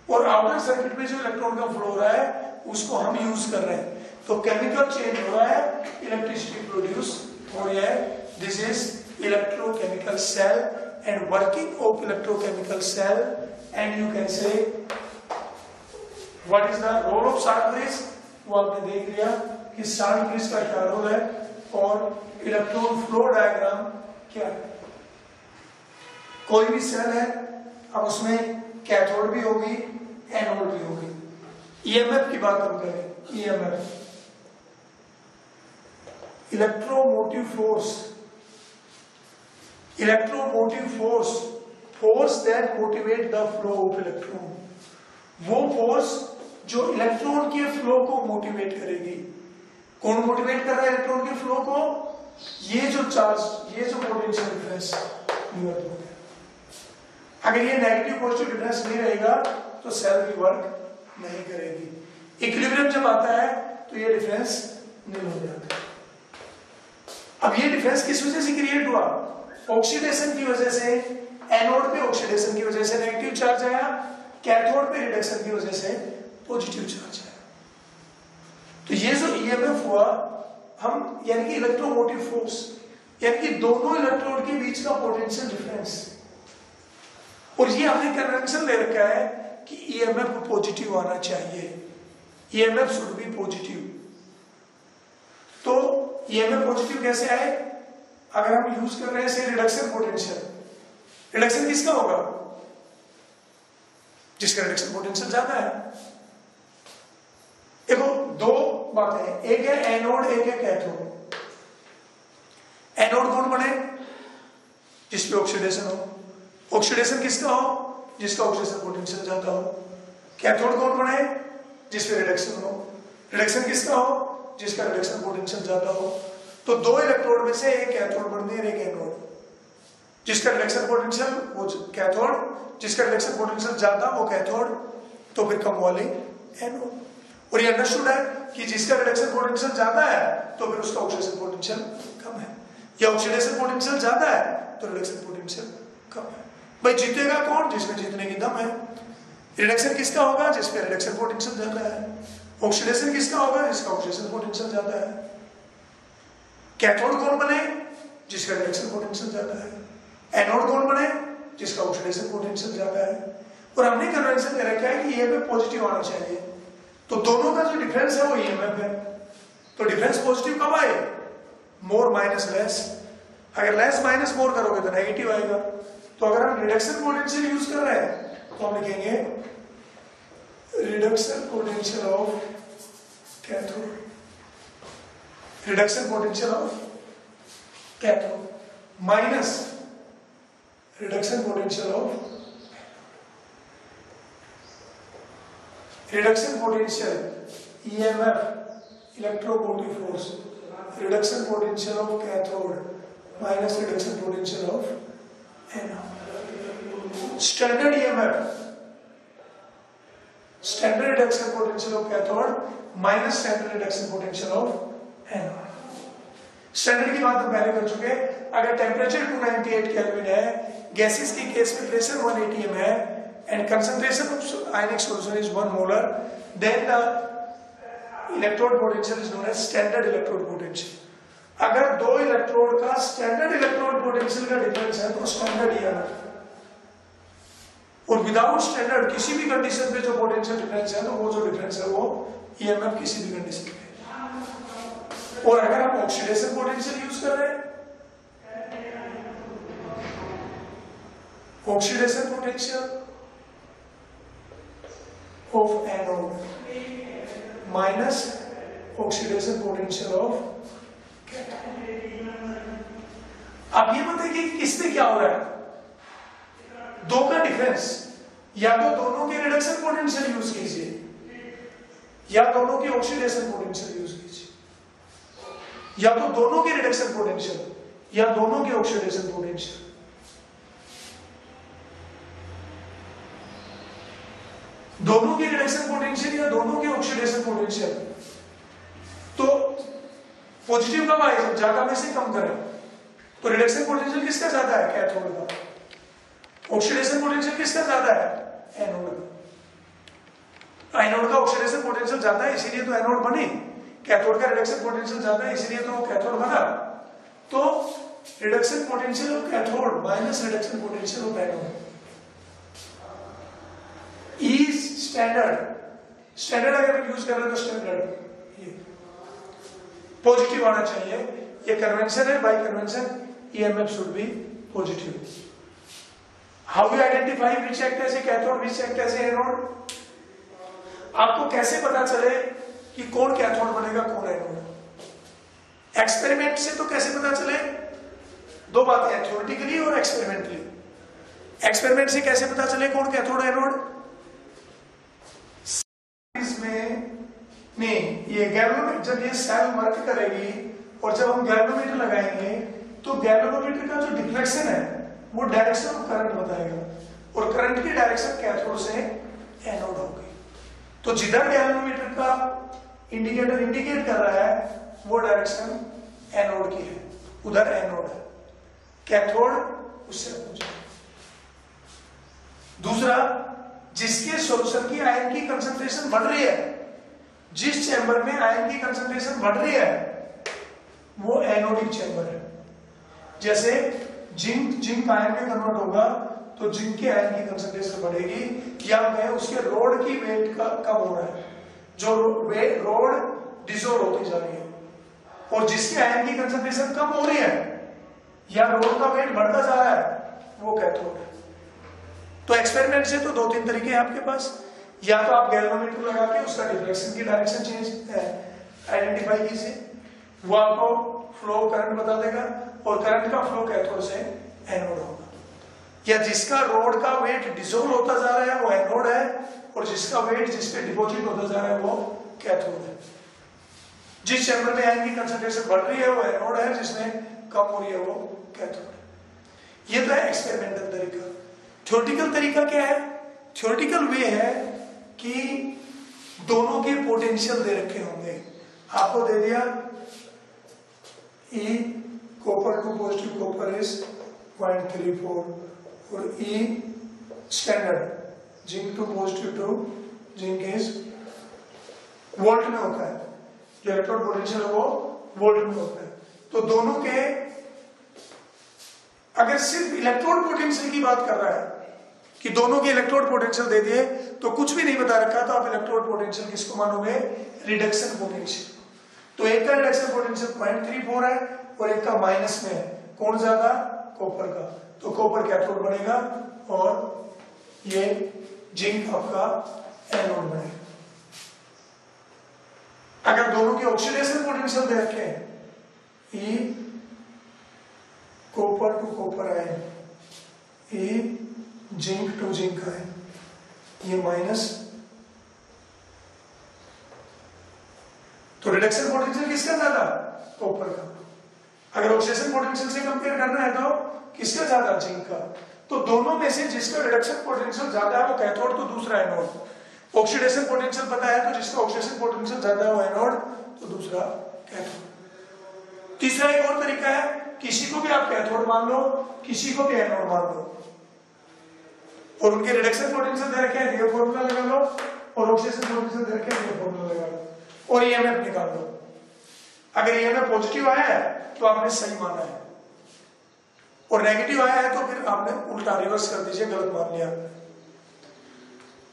और आउटर सर्किट में जो इलेक्ट्रॉन का फ्लो हो रहा है उसको हम यूज कर रहे हैं। तो केमिकल चेंज हो रहा है, इलेक्ट्रिसिटी प्रोड्यूस हो रही है। This is electrochemical cell and working of electrochemical cell, and you can say what is the role of salt bridge. वो आपने देख लिया कि साल्ट ब्रिज का क्या रोल है, और इलेक्ट्रॉन फ्लो डायग्राम क्या है। कोई भी सेल है, अब उसमें कैथोड भी होगी, एनोड भी होगी। ईएमएफ की बात हम करें, EMF electromotive force, electromotive force, force that motivate the flow of electron. वो फोर्स जो इलेक्ट्रॉन के फ्लो को मोटिवेट करेगी। कौन मोटिवेट कर रहा है इलेक्ट्रॉन के फ्लो को, ये जो चार्ज, ये जो पोटेंशियल डिफरेंस। अगर ये नेगेटिव पॉजिटिव डिफरेंस नहीं रहेगा तो सेल भी वर्क नहीं करेगी। इक्विलिब्रियम जब आता है तो ये डिफरेंस नहीं हो जाता। अब ये डिफरेंस किस वजह से क्रिएट हुआ, ऑक्सीडेशन की वजह से। एनोड पे ऑक्सीडेशन की वजह से नेगेटिव चार्ज आया, कैथोड पे रिडक्शन की वजह से पॉजिटिव चार्ज है। तो ये जो ईएमएफ हुआ, हम यानी कि इलेक्ट्रोमोटिव फोर्स, यानी कि दोनों इलेक्ट्रोड के बीच का पोटेंशियल डिफरेंस, और ये हमने कन्वेंशन ले रखा है कि ईएमएफ पॉजिटिव आना चाहिए, ईएमएफ शुड बी पॉजिटिव। तो ईएमएफ पॉजिटिव कैसे आए? अगर हम यूज कर रहे हैं से रिडक्शन पोटेंशियल, रिडक्शन किसका होगा? जिसका रिडक्शन पोटेंशियल ज्यादा है। देखो दो बातें हैं, एक है एनोड, एक है कैथोड। एनोड कौन बने? जिसपे ऑक्सीडेशन हो। ऑक्सीडेशन किसका हो? जिसका ऑक्सीडेशन पोटेंशियल ज्यादा हो। कैथोड कौन बने? जिसपे रिडक्शन हो। रिडक्शन किसका हो? जिसका रिडक्शन पोटेंशियल ज्यादा हो। तो दो इलेक्ट्रोड में से एक कैथोड बनती है, एक एनोड। जिसका रिडक्शन पोटेंशियल वो कैथोड, जिसका रिडक्शन पोटेंशियल ज्यादा वो कैथोड, तो फिर कम वाले एनोड। और ये अंडरस्टूड है कि जिसका रिडक्शन पोटेंशियल ज्यादा है तो फिर उसका ऑक्सीडेशन पोटेंशियल कम है, या ऑक्सीडेशन पोटेंशियल ज्यादा है तो रिडक्शन पोटेंशियल कम है। भाई जीतेगा कौन? जिसमें जीतने की दम है। रिडक्शन किसका होगा? जिसमें रिडक्शन पोटेंशियल ज्यादा है। ऑक्सीडेशन किसका होगा? जिसका ऑक्सीडेशन पोटेंशियल ज्यादा है। कैथोड कौन बने? जिसका रिडक्शन पोटेंशियल ज्यादा है। एनोड कौन बने? जिसका ऑक्सीडेशन पोटेंशियल ज्यादा है। और हमने कन्वेंशन ले रखा है कि ईएमएफ पॉजिटिव आना चाहिए, तो दोनों का जो डिफरेंस है वो ईएमएफ है। तो डिफरेंस पॉजिटिव कब आए? मोर माइनस लेस। अगर लेस माइनस मोर करोगे तो नेगेटिव आएगा। तो अगर हम रिडक्शन पोटेंशियल यूज कर रहे हैं तो हम लिखेंगे reduction potential of cathode, reduction potential of cathode minus reduction potential of reduction potential EMF electromotive force, reduction potential of cathode minus reduction potential of anode. Standard EMF, standard reduction potential of cathode minus standard reduction potential of anode. Standard की बात हम पहले कर चुके हैं। अगर temperature 298 kelvin है, gases के केस में प्रेशर 1 atm है and concentration of ionic solution is 1 molar, then the electrode potential is known as standard electrode potential. अगर दो इलेक्ट्रोड का स्टैंडर्ड इलेक्ट्रोड पोटेंशियल का डिफरेंस है तो स्टैंडर्ड ईएमएफ, और विदाउट स्टैंडर्ड किसी भी कंडीशन पे जो पोटेंशियल डिफरेंस है तो वो जो डिफरेंस है वो ईएमएफ किसी भी कंडीशन पे। और अगर हम ऑक्सीडेशन पोटेंशियल यूज कर रहे हैं, oxidation potential of anode minus oxidation potential of cathode. अब ये बताइए कि किससे क्या हो रहा है? दो का डिफरेंस, या तो दोनों के रिडक्शन पोटेंशियल यूज कीजिए या दोनों की ऑक्सीडेशन पोटेंशियल यूज कीजिए, या तो दोनों के रिडक्शन पोटेंशियल या दोनों के ऑक्सीडेशन पोटेंशियल। दोनों के रिडक्शन पोटेंशियल या दोनों के ऑक्सीडेशन पोटेंशियल। तो पॉजिटिव कब आए? जब ज्यादा में से कम करें। तो रिडक्शन पोटेंशियल किसका ज्यादा है? कैथोड का। ऑक्सीडेशन पोटेंशियल किसका ज्यादा है? एनोड का। एनोड का ऑक्सीडेशन पोटेंशियल ज्यादा है इसीलिए तो एनोड बनी, कैथोड का रिडक्शन पोटेंशियल ज्यादा है इसलिए तो कैथोड बना। तो reduction potential of cathode minus reduction potential of anode is standard. Standard अगर यूज कर रहे हैं तो स्टैंडर्ड ये पॉजिटिव आना चाहिए। ये कन्वेंशन है, by convention EMF should be positive. How you identify which act as a cathode, which act as a anode? आपको कैसे पता चले कि कौन कैथोड बनेगा कौन एनोड? एक्सपेरिमेंट से तो कैसे पता चले? दो बातें हैं, थ्योरेटिकली और एक्सपेरिमेंटली। एक्सपेरिमेंट से कैसे पता चले कौन कैथोड एनोड? नहीं, ये गैल्वेनोमीटर, जब ये सेल वर्क करेगी और जब हम गैल्वेनोमीटर लगाएंगे तो गैल्वेनोमीटर का जो डिफ्लेक्शन है वो डायरेक्शन ऑफ करंट बताएगा, और करंट की डायरेक्शन कैथोड से एनोड होगी। तो जिधर गैल्वेनोमीटर का इंडिकेटर इंडिकेट कर रहा है वो डायरेक्शन एनोड की है, उधर एनोड है, कैथोड उससे पूछे। दूसरा, जिसके सॉल्यूशन की आयन की कंसंट्रेशन बढ़ रही है, जिस चैम्बर में आयन की कंसंट्रेशन बढ़ रही है वो एनोडिक चैम्बर है। जैसे जिंक आयन में कन्वर्ट होगा तो जिंक के आयन की कंसंट्रेशन बढ़ेगी, या मैं उसके रोड की वेट का कम हो रहा है, जो रोड डिसोल्व होती जा रही है, और जिसके आयन की कंसंट्रेशन कम हो रही है या रोड का वेट बढ़ता जा रहा है वो कैथोड है। तो एक्सपेरिमेंट से तो दो तीन तरीके हैं आपके पास, या तो आप गैल्वेनोमीटर लगा के उसका डिफ्लेक्शन की डायरेक्शन चेंज आइडेंटिफाई कीजिए, वो आपको फ्लो करंट बता देगा, और करंट का फ्लो कैथोड से एनोड होगा। या जिसका रोड का वेट डिसोल्व होता जा रहा है वो एनोड है, और जिसका वेट जिस पे डिपॉजिट होता जा रहा है वो कैथोड है। जिस चैम्बर में आयन की कंसंट्रेशन बढ़ रही है वो एनोड है, जिसमें कम हो रही है वो कैथोड है। ये तो है एक्सपेरिमेंटल तरीका। थ्योरेटिकल तरीका क्या है? थ्योरेटिकल वे है कि दोनों के पोटेंशियल दे रखे होंगे, आपको दे दिया E copper two positive copper is 0.34 और E standard zinc two positive to zinc is volt में होता है, जो इलेक्ट्रोड पोटेंशियल है वो वोल्ट में होता है। तो दोनों के अगर सिर्फ इलेक्ट्रोड पोटेंशियल की बात कर रहा है कि दोनों के इलेक्ट्रोड पोटेंशियल दे दिए तो कुछ भी नहीं बता रखा, तो आप इलेक्ट्रोड पोटेंशियल किसको मानोगे? Reduction potential. तो एक का रिडक्शन पोटेंशियल 0.34 है और एक का माइनस में है, कौन ज्यादा? कॉपर का। तो कॉपर कैथोड बनेगा और ये जिंक आपका एनोड बनेगा। अगर दोनों के ऑक्सीडेशन पोटेंशियल दे रखे हैं, E copper to copper ion, E zinc to zinc ion, ये माइनस, तो रिडक्शन पोटेंशियल किसका ज्यादा? कॉपर का। अगर ऑक्सीडेशन पोटेंशियल से कंपेयर करना है तो किसका ज्यादा? जिंक का। तो दोनों में से जिसका रिडक्शन पोटेंशियल ज्यादा है वो कैथोड, तो दूसरा एनोड। ऑक्सीडेशन पोटेंशियल पता है तो जिसका ऑक्सीडेशन पोटेंशियल ज्यादा है वो एनोड, तो दूसरा कैथोड। तीसरा एक और तरीका है, किसी को भी आप कैथोड मान लो, किसी को भी एनोड मान लो, और उनके रिडक्शन पोटेंशियल दे रखे हैं, ये फॉर्मूला लगा लो, और ऑक्सीडेशन पोटेंशियल दे रखे हैं, ये फॉर्मूला लगा लो, और ईएमएफ निकाल लो। अगर ईएमएफ पॉजिटिव आया है तो आपने सही माना है, और नेगेटिव आया है तो फिर आपने उल्टा रिवर्स कर दीजिए, गलत मान लिया।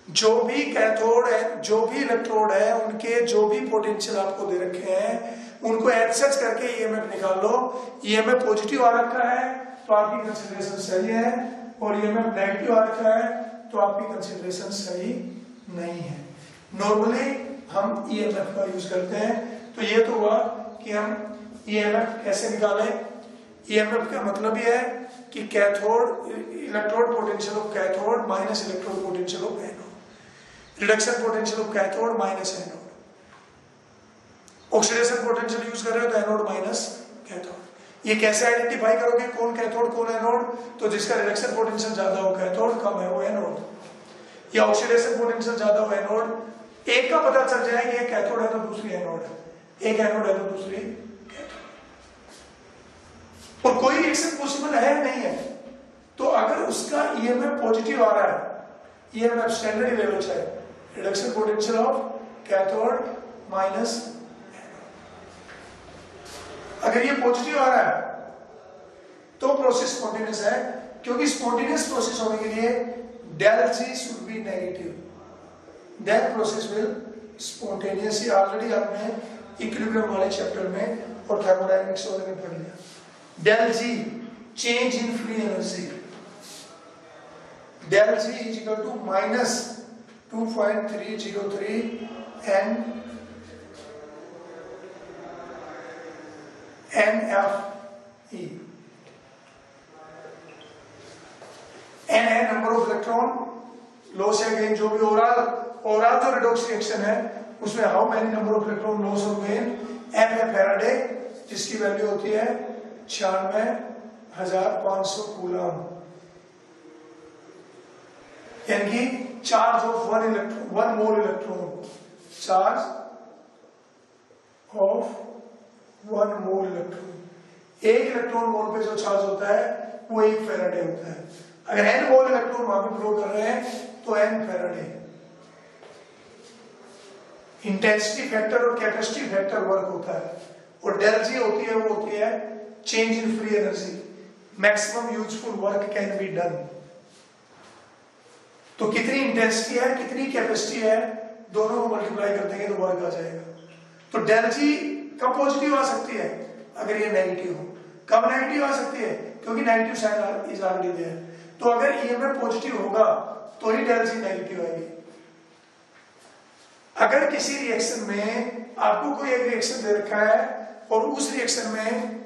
जो भी कैथोड है, जो भी इलेक्ट्रोड है, उनके जो भी पोटेंशियल आपको दे रखे हैं उनको एडजस्ट करके ईएमएफ निकाल लो। ईएमएफ पॉजिटिव आ रखा है तो आपकी कंसीडरेशन सही है, और ईएमएफ नेगेटिव आ रखा है तो आपकी कंसीडरेशन सही नहीं है। नॉर्मली हम ईएमएफ का यूज करते हैं। तो ये तो हुआ कि हम ईएमएफ कैसे निकालें। ईएमएफ का मतलब ये है कि cathode electrode potential of cathode minus electrode potential of anode, reduction potential of cathode minus anode, oxidation potential use कर रहे हो तो एनोड माइनस कैथोड। ये कैसे आइडेंटिफाई करोगे कौन कैथोड कौन एनोड? तो जिसका रिडक्शन पोटेंशियल ज्यादा हो कैथोड, कम है वो एनोड, या ऑक्सीडेशन पोटेंशियल ज्यादा हो एनोड। एक का पता चल जाए कि एक कैथोड है तो दूसरी एनोड है, एक एनोड है तो दूसरी कैथोड, और कोई रिएक्शन पॉसिबल है नहीं है। तो अगर उसका ईएमएफ पॉजिटिव आ रहा है, ईएमएफ स्टैंडर्ड ही ले लो, चाहे reduction potential of cathode minus, अगर ये पॉजिटिव आ रहा है तो प्रोसेस स्पॉन्टेनियस है, क्योंकि स्पॉन्टेनियस प्रोसेस होने के लिए del G should be negative, then process will spontaneous। ये ऑलरेडी आपने इक्विलिब्रियम वाले चैप्टर में और थर्मोडायनेमिक्स वगैरह में पढ़ लिया। del G change in free energy, del G is equal to minus 2.303 NFE। N है नंबर ऑफ इलेक्ट्रॉन, लॉस या गेन जो भी ओवरऑल जो रिडॉक्स रिएक्शन है उसमें how many number of electron loss और गेन। M है फैराडे, जिसकी वैल्यू होती है 96,500 कूलम, यानी कि charge of one mole electron, charge of one mole electron, एक इलेक्ट्रॉन मोल पे जो चार्ज होता है वो एक फैराडे होता है। अगर n मोल इलेक्ट्रॉन वहां पे फ्लो कर रहे हैं तो n फैराडे। इंटेंसिटी फैक्टर और कैपेसिटी फैक्टर वर्क होता है, और डेल जी होती है वो होती है change in free energy, maximum useful work can be done. तो कितनी इंटेंसिटी है कितनी कैपेसिटी है, दोनों को मल्टीप्लाई कर देंगे तो वर्क आ जाएगा। तो डेल जी कब पॉजिटिव आ सकती है, अगर ये नेगेटिव हो। कब नेगेटिव आ सकती है, क्योंकि negative sign is already there. तो अगर ईएमएफ पॉजिटिव होगा तो ही डेल जी नेगेटिव आएगी। अगर किसी रिएक्शन में आपको कोई एक रिएक्शन दे रखा है और उस रिएक्शन में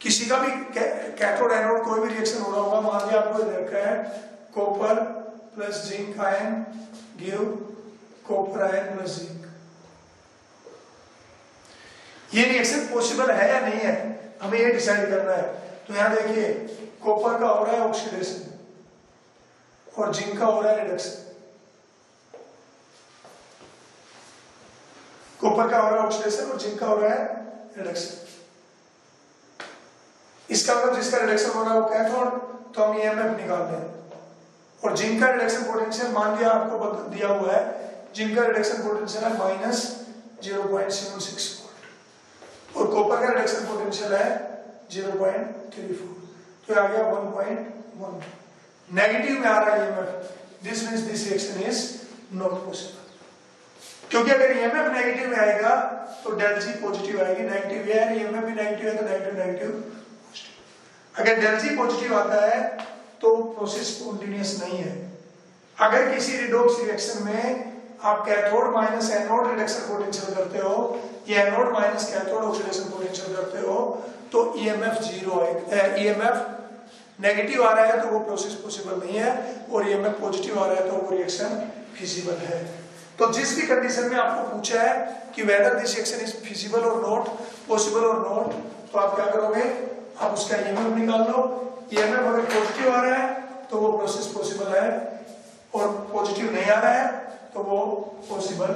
किसी का भी कैथोड एनोड कोई भी रिएक्शन हो रहा होगा, मान लिया आपको दे रखा है copper plus zinc ion give copper ion plus zinc, ये रिएक्शन पॉसिबल है या नहीं है, हमें ये डिसाइड करना है। तो यहां देखिए कॉपर का हो रहा है ऑक्सीडेशन और जिंक का हो रहा है रिडक्शन। कॉपर का हो रहा है ऑक्सीडेशन और जिंक का हो रहा है रिडक्शन। इसका मतलब जिसका रिडक्शन हो रहा है वो कैथोड, तो हम ईएमएफ निकाल दें। और जिंक का रिडक्शन पोटेंशियल मान लिया आपको दिया हुआ है, जिंक का रिडक्शन पोटेंशियल है -0.76 वोल्ट और कॉपर का रिडक्शन पोटेंशियल है 0.34, तो आ गया 1.1। नेगेटिव में आ रहा है EMF, this means this reaction is not possible. क्योंकि अगर ईएमएफ नेगेटिव में आएगा तो डेल जी पॉजिटिव आएगी, नेगेटिव है ईएमएफ भी नेगेटिव है तो नेगेटिव नेगेटिव पॉजिटिव। अगर डेल जी पॉजिटिव आता है तो प्रोसेस स्पॉन्टेनियस नहीं है। अगर किसी रिडॉक्स रिएक्शन में आप cathode minus anode reduction potential करते हो या anode minus cathode oxidation potential करते हो तो ईएमएफ जीरो आएगा। ईएमएफ नेगेटिव आ रहा है तो वो प्रोसेस पॉसिबल नहीं है, और ईएमएफ पॉजिटिव आ रहा है तो वो रिएक्शन फिजिबल है। तो जिस भी कंडीशन में आपको पूछा है कि whether this reaction is feasible और नॉट, पॉसिबल और नॉट, तो आप क्या करोगे, आप उसका ईएमएफ निकाल लो। ईएमएफ अगर पॉजिटिव आ रहा है तो वो प्रोसेस पॉसिबल है, और पॉजिटिव नहीं आ रहा है तो वो पॉसिबल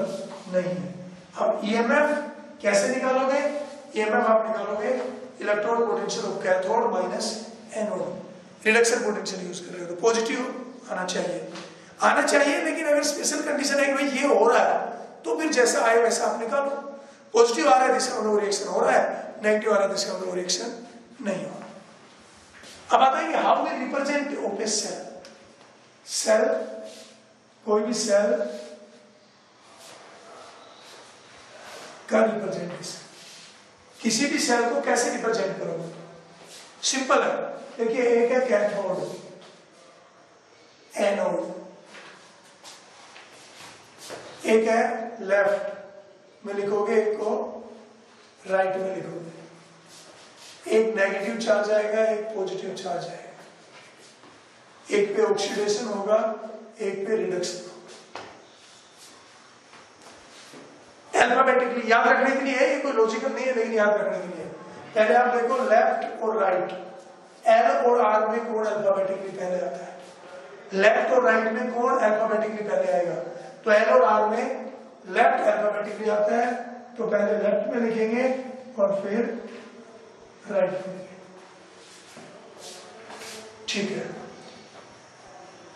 नहीं है। अब ईएमएफ कैसे निकालोगे, ईएमएफ आप निकालोगे electrode potential of cathode minus anode, reduction potential use कर रहे हो तो पॉजिटिव आना चाहिए। लेकिन अगर स्पेशल कंडीशन है कि भाई ये हो रहा है तो फिर जैसा आए वैसा आप निकालो। पॉजिटिव आ रहा है इसका मतलब रिएक्शन हो रहा है, नेगेटिव आ रहा है इसका मतलब रिएक्शन नहीं हो रहा। अब आता है कि how we represent of a cell. कोई भी सेल का रिप्रेजेंटेशन, किसी भी सेल को कैसे रिप्रेजेंट करोगे, सिंपल है। देखिए एक है कैथोड, एनोड, एक है लेफ्ट में लिखोगे, एक को राइट में लिखोगे। एक नेगेटिव चार्ज आएगा, एक पॉजिटिव चार्ज आएगा, एक पे ऑक्सीडेशन होगा, एक पे रिडक्शन होगा। अल्फाबेटिकली याद रखने के लिए है, ये कोई लॉजिकल नहीं है लेकिन याद रखने के लिए। पहले आप देखो लेफ्ट और राइट, एल और आर में कौन अल्फाबेटिकली पहले आता है, लेफ्ट और राइट में कौन अल्फाबेटिकली पहले आएगा। तो एल और आर में लेफ्ट अल्फाबेटिकली आता है, तो पहले लेफ्ट में लिखेंगे और फिर राइट में लिखेंगे, ठीक है।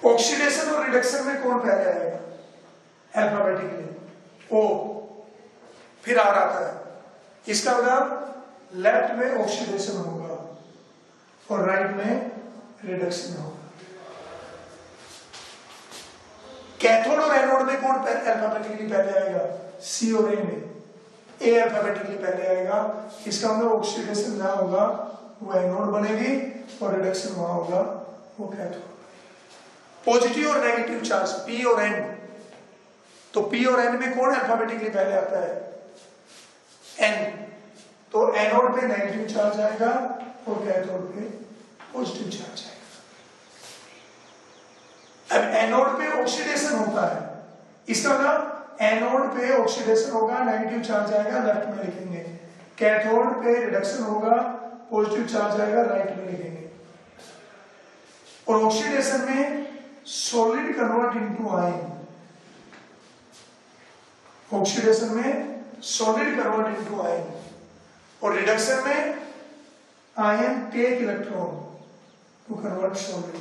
ऑक्सीडेशन और रिडक्शन में कौन पहले आएगा अल्फाबेटिकली, ओ, फिर आर आता है। इसका मतलब लेफ्ट में ऑक्सीडेशन होगा और राइट में रिडक्शन होगा। कैथोड और एनोड में कौन अल्फाबेटिकली पहले आएगा, सी और ए में ए अल्फाबेटिकली पहले आएगा। इसका मतलब ऑक्सीडेशन जहां होगा वो एनोड बनेगी और रिडक्शन वहां होगा वो कैथोड। पॉजिटिव और नेगेटिव चार्ज पी और एन, तो पी और एन में कौन अल्फाबेटिकली पहले आता है, एन, तो एनोड पे नेगेटिव चार्ज आएगा और कैथोड पे पॉजिटिव चार्ज आएगा। अब एनोड पे ऑक्सीडेशन होता है, इसका मतलब एनोड पे ऑक्सीडेशन होगा, नेगेटिव चार्ज आएगा, लेफ्ट में लिखेंगे। कैथोड पे रिडक्शन होगा, पॉजिटिव चार्ज आएगा, राइट में लिखेंगे। और ऑक्सीडेशन में solid convert into ion, oxidation में सॉलिड कन्वर्ट इनटू आयन, और रिडक्शन में ion take electron to convert solid.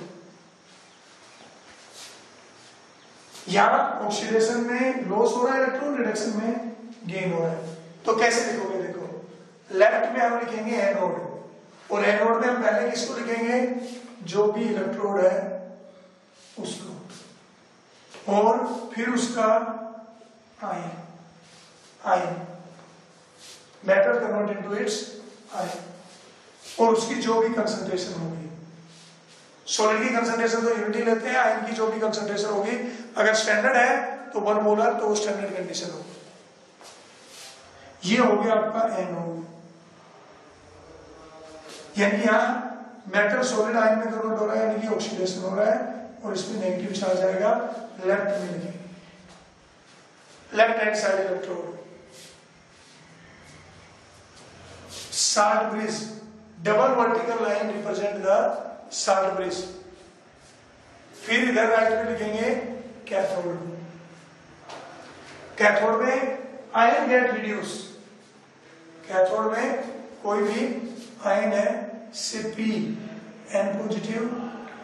यहाँ ऑक्सीडेशन में लॉस हो रहा है इलेक्ट्रॉन, रिडक्शन में गेन हो रहा है। तो कैसे लिखोगे, देखो लेफ्ट में हम लिखेंगे एनोड, और एनोड में हम पहले किसको लिखेंगे, जो भी इलेक्ट्रोड है उसको, और फिर उसका ion, matter convert into its ion, और उसकी जो भी कंसंट्रेशन होगी। सॉलिड की कंसंट्रेशन तो यूनिटी लेते हैं, आयन की जो भी कंसंट्रेशन होगी, अगर स्टैंडर्ड है तो 1 मोलर, तो वो स्टैंडर्ड कंडीशन होगी। ये हो गया आपका एनोड, यानी यहाँ मेटल सॉलिड आयन में कन्वर्ट हो रहा है, यानी कि ऑक्सीडेशन हो रहा है, और इसमें नेगेटिव चार्ज आएगा। लेफ्ट में लिखेंगे, left hand side electrode. Salt bridge, double vertical line represent the salt bridge. फिर इधर राइट में लिखेंगे कैथोड। कैथोड में आयन गेट रिड्यूस, कैथोड में कोई भी आयन है say P N positive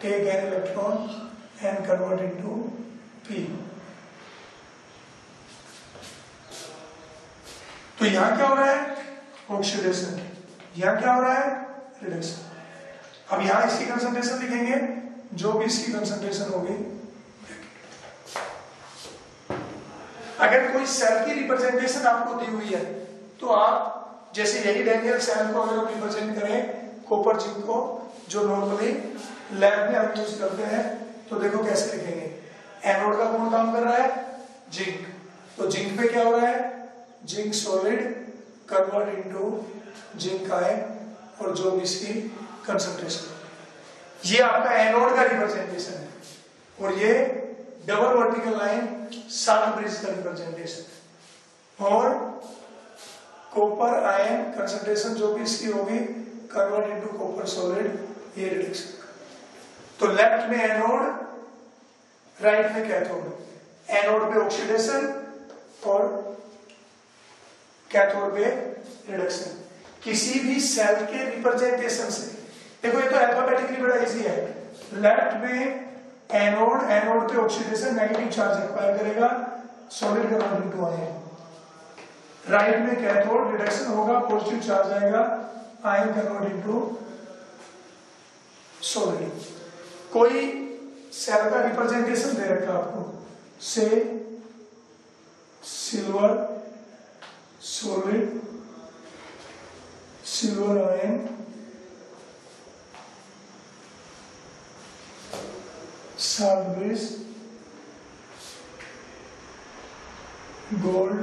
take an electron and convert into P। तो यहां क्या हो रहा है, ऑक्सीडेशन, यहां क्या हो रहा है, रिडक्शन। अब यहां इसकी कंसंट्रेशन लिखेंगे, जो भी इसकी कंसंट्रेशन होगी। अगर कोई सेल की रिप्रेजेंटेशन आपको दी हुई है, तो आप जैसे यही डेंजर सेल को अगर हम रिप्रेजेंट करें कॉपर जिंक को, जो नॉर्मली लैब में हम यूज करते हैं, तो देखो कैसे लिखेंगे। एनोड का कौन काम कर रहा है, जिंक, तो जिंक पे क्या हो रहा है, zinc solid convert into zinc ion, और जो भी इसकी कंसंट्रेशन। ये आपका एनोड का रिप्रेजेंटेशन है, और ये double vertical line salt bridge का रिप्रेजेंटेशन, और कॉपर आयन कंसंट्रेशन जो भी इसकी होगी कन्वर्ट इनटू कॉपर सॉलिड, ये रिडक्शन। तो लेफ्ट में एनोड, राइट में कैथोड। एनोड पे ऑक्सीडेशन और कैथोड पे रिडक्शन। किसी भी सेल के रिप्रेजेंटेशन से, देखो ये तो अल्फाबेटिकली बड़ा इजी है। लेफ्ट में एनोड, एनोड पे ऑक्सीडेशन नेगेटिव चार्ज एक्वायर करेगा, solid convert into ion. Right में कैथोड, रिडक्शन होगा, पॉजिटिव चार्ज आएगा, आयन कन्वर्ट इनटू सॉलिड। कोई सेल का रिप्रेजेंटेशन दे रखा आपको, से silver solid, silver ion, salt bridge, gold,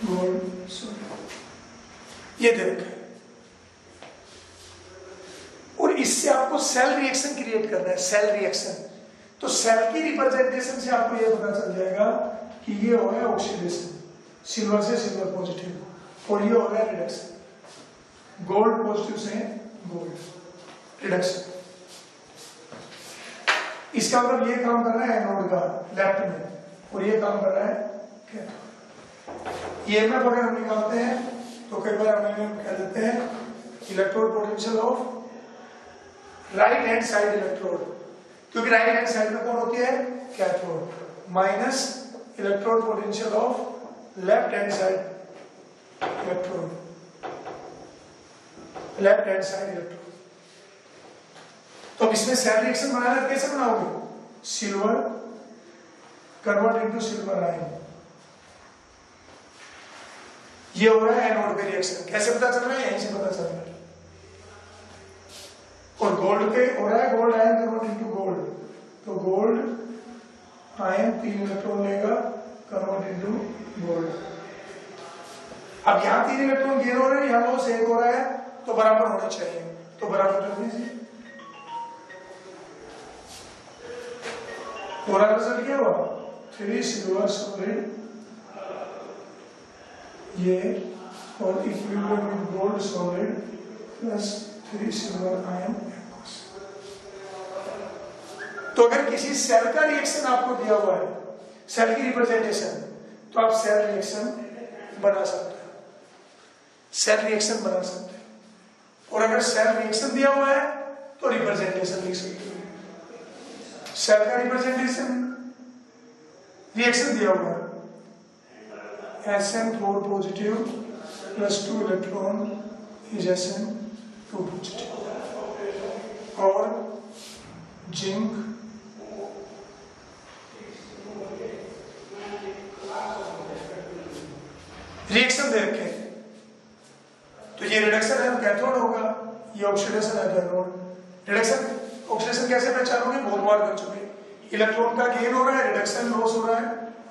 gold solid, ये दे रखा है। और इससे आपको सेल रिएक्शन क्रिएट करना है, सेल रिएक्शन। तो सेल की रिप्रेजेंटेशन से आपको यह पता चल जाएगा कि ये हो रहा है ऑक्सीडेशन, सिल्वर से सिल्वर पॉजिटिव, और ये हो रहा है रिडक्शन, गोल्ड पॉजिटिव से गोल्ड, रिडक्शन। इसका मतलब ये काम कर रहा है एनोड का लेफ्ट में, और ये काम कर रहा है कैथोड। ये में अगर हम निकालते हैं तो कई बार हम कह देते हैं electrode potential of right hand side electrode, क्योंकि राइट हैंड साइड में कौन होती है, cathode, minus electrode potential of left hand side electrode, left hand side electrode. तो इसमें सेल रिएक्शन बनाना कैसे बनाओगे, silver convert into silver ion, ये हो रहा है एनोड पे रिएक्शन। कैसे पता चल रहा है, यहीं से पता चल रहा है। और गोल्ड पे हो रहा है gold ion convert into gold, तो गोल्ड आयन 3 इलेक्ट्रॉन लेगा, कन्वर्ट इनटू गोल्ड। अब यहां 3 इलेक्ट्रॉन गेन हो रहे हैं, यहां लॉस 1 हो रहा है, तो बराबर होना चाहिए, तो बराबर कर दीजिए। पूरा रिजल्ट क्या हुआ, 3 सिल्वर सॉलिड ये, और equilibrium with gold solid plus 3 silver ion. तो अगर किसी सेल का रिएक्शन आपको दिया हुआ है, सेल की रिप्रेजेंटेशन, तो आप सेल रिएक्शन बना सकते हैं, सेल रिएक्शन बना सकते हैं। और अगर सेल रिएक्शन दिया हुआ है तो तो रिप्रेजेंटेशन लिख सकते हो। सेल का रिप्रेजेंटेशन रिएक्शन दिया हुआ है SN4 positive plus 2 electron is SN2 positive और जिंक रिएक्शन दे रखे हैं। तो ये रिडक्शन है तो कैथोड होगा, ये ऑक्सीडेशन है तो एनोड। रिडक्शन ऑक्सीडेशन कैसे पहचानोगे, बहुत बार कर चुके। इलेक्ट्रॉन का गेन हो रहा है, रिडक्शन लॉस हो रहा है,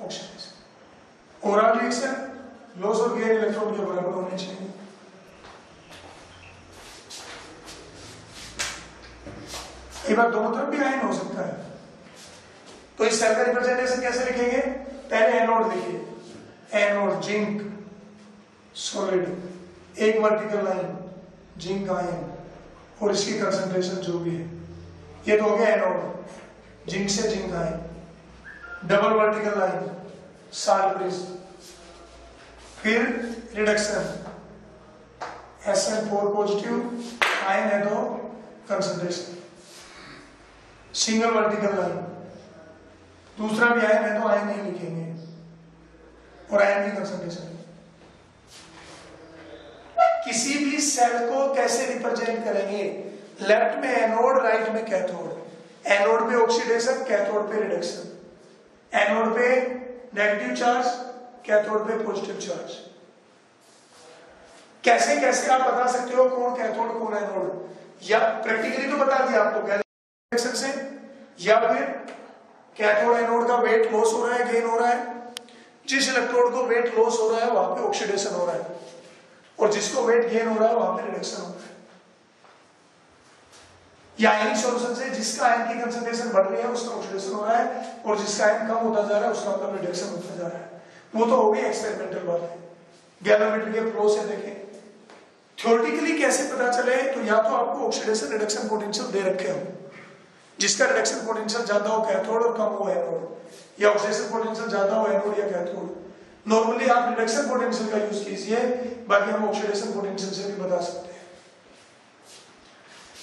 ऑक्सीडेशन। ओवरऑल रिएक्शन लॉस और गेन इलेक्ट्रॉन के बराबर होने चाहिए। एक बार दोनों तरफ भी आयन हो सकता है। तो इस सेल का रिप्रेजेंटेशन कैसे लिखेंगे, पहले एनोड लिखिए, एनोड जिंक सॉलिड, एक वर्टिकल लाइन जिंक आयन और इसकी कंसंट्रेशन जो भी है, ये तो हो गया एनोड, जिंक से zinc ion. Double vertical line salt bridge, फिर रिडक्शन SN4 पॉजिटिव आयन है तो कंसंट्रेशन। सिंगल वर्टिकल लाइन, दूसरा भी आयन है तो आयन नहीं लिखेंगे और आयन की कंसंट्रेशन। किसी भी सेल को कैसे रिप्रेजेंट करेंगे, लेफ्ट में एनोड राइट में कैथोड। एनोड पे ऑक्सीडेशन, कैथोड पे रिडक्शन। एनोड पे नेगेटिव चार्ज, कैथोड पे पॉजिटिव चार्ज। कैसे कैसे आप बता सकते हो कौन कैथोड कौन एनोड, या प्रैक्टिकली तो बता दिया आपको रिएक्शन से, या फिर कैथोड एनोड का वेट लॉस हो रहा है गेन हो रहा है। जिस इलेक्ट्रोड को वेट लॉस हो रहा है वहां पे ऑक्सीडेशन हो रहा है और जिसको वेट गेन हो रहा है वहां पे रिडक्शन हो रहा है। या आयनिक सॉल्यूशन से जिसका आयन की कंसंट्रेशन बढ़ रही है उसका ऑक्सीडेशन हो रहा है और जिसका आयन कम होता जा रहा है उसका मतलब रिडक्शन होता जा रहा है। वो तो हो गई एक्सपेरिमेंटल बात है, गैलोमीटर के फ्लो से देखें। थ्योरेटिकली कैसे पता चले, तो या तो आपको ऑक्सीडेशन रिडक्शन पोटेंशियल दे रखे हो, जिसका रिडक्शन पोटेंशियल ज्यादा हो कैथोड और कम हो एनोड, या ऑक्सीडेशन पोटेंशियल ज्यादा हो एनोड या कैथोड। नॉर्मली आप रिडक्शन पोटेंशियल का यूज कीजिए, बाकी हम ऑक्सीडेशन पोटेंशियल से भी बता सकते हैं।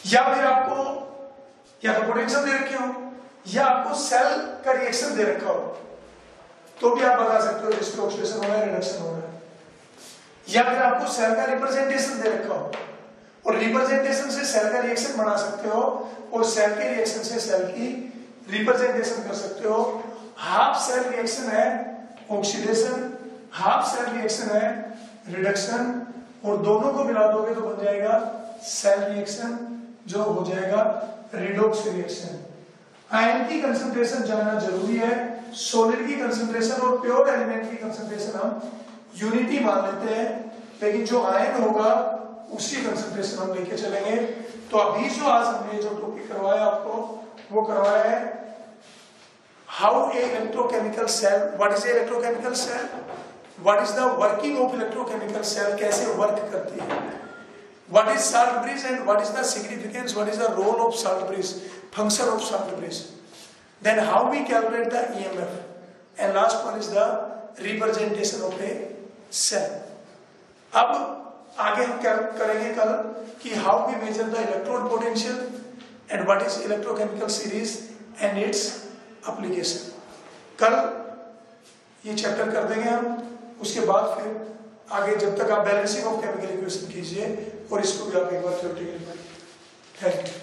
या फिर आपको या तो पोटेंशियल दे रखे हो या आपको सेल का रिएक्शन दे रखा हो, तो भी आप बता सकते हो जिसमें ऑक्सीडेशन हो रहा है रिडक्शन हो रहा है। या फिर आपको सेल का रिप्रेजेंटेशन दे रखा हो और रिप्रेजेंटेशन से सेल का रिएक्शन बना सकते हो और सेल के रिएक्शन से सेल की रिप्रेजेंटेशन कर सकते हो। हाफ सेल रिएक्शन है ऑक्सीडेशन, हाफ सेल रिएक्शन है रिडक्शन, और दोनों को मिला दोगे तो बन जाएगा सेल रिएक्शन, जो हो जाएगा रिडॉक्स रिएक्शन। आयन की कंसंट्रेशन जानना जरूरी है, सॉलिड की कंसंट्रेशन और प्योर एलिमेंट की कंसंट्रेशन हम यूनिटी मान लेते हैं, लेकिन जो आयन होगा उसकी कंसंट्रेशन हम लेके चलेंगे। तो अभी जो आज हमने जो टॉपिक करवाया आपको, वो करवाया है how a electrochemical cell, what is a electrochemical cell, what is the working of electrochemical cell, कैसे वर्क करती है, what is salt bridge and what is the significance, what is the role of salt bridge, function of salt bridge, then how we calculate the EMF, and last one is the representation of a cell. अब आगे हम क्या करेंगे कल कि how we measure the electrode potential and what is electrochemical series and its application. कल ये chapter कर देंगे हम, उसके बाद फिर आगे जब तक आप बैलेंसिंग ऑफ केमिकल इक्वेशन कीजिए और इसको भी आप एक बार थ्योरेटिकली पढ़िए। Thank you.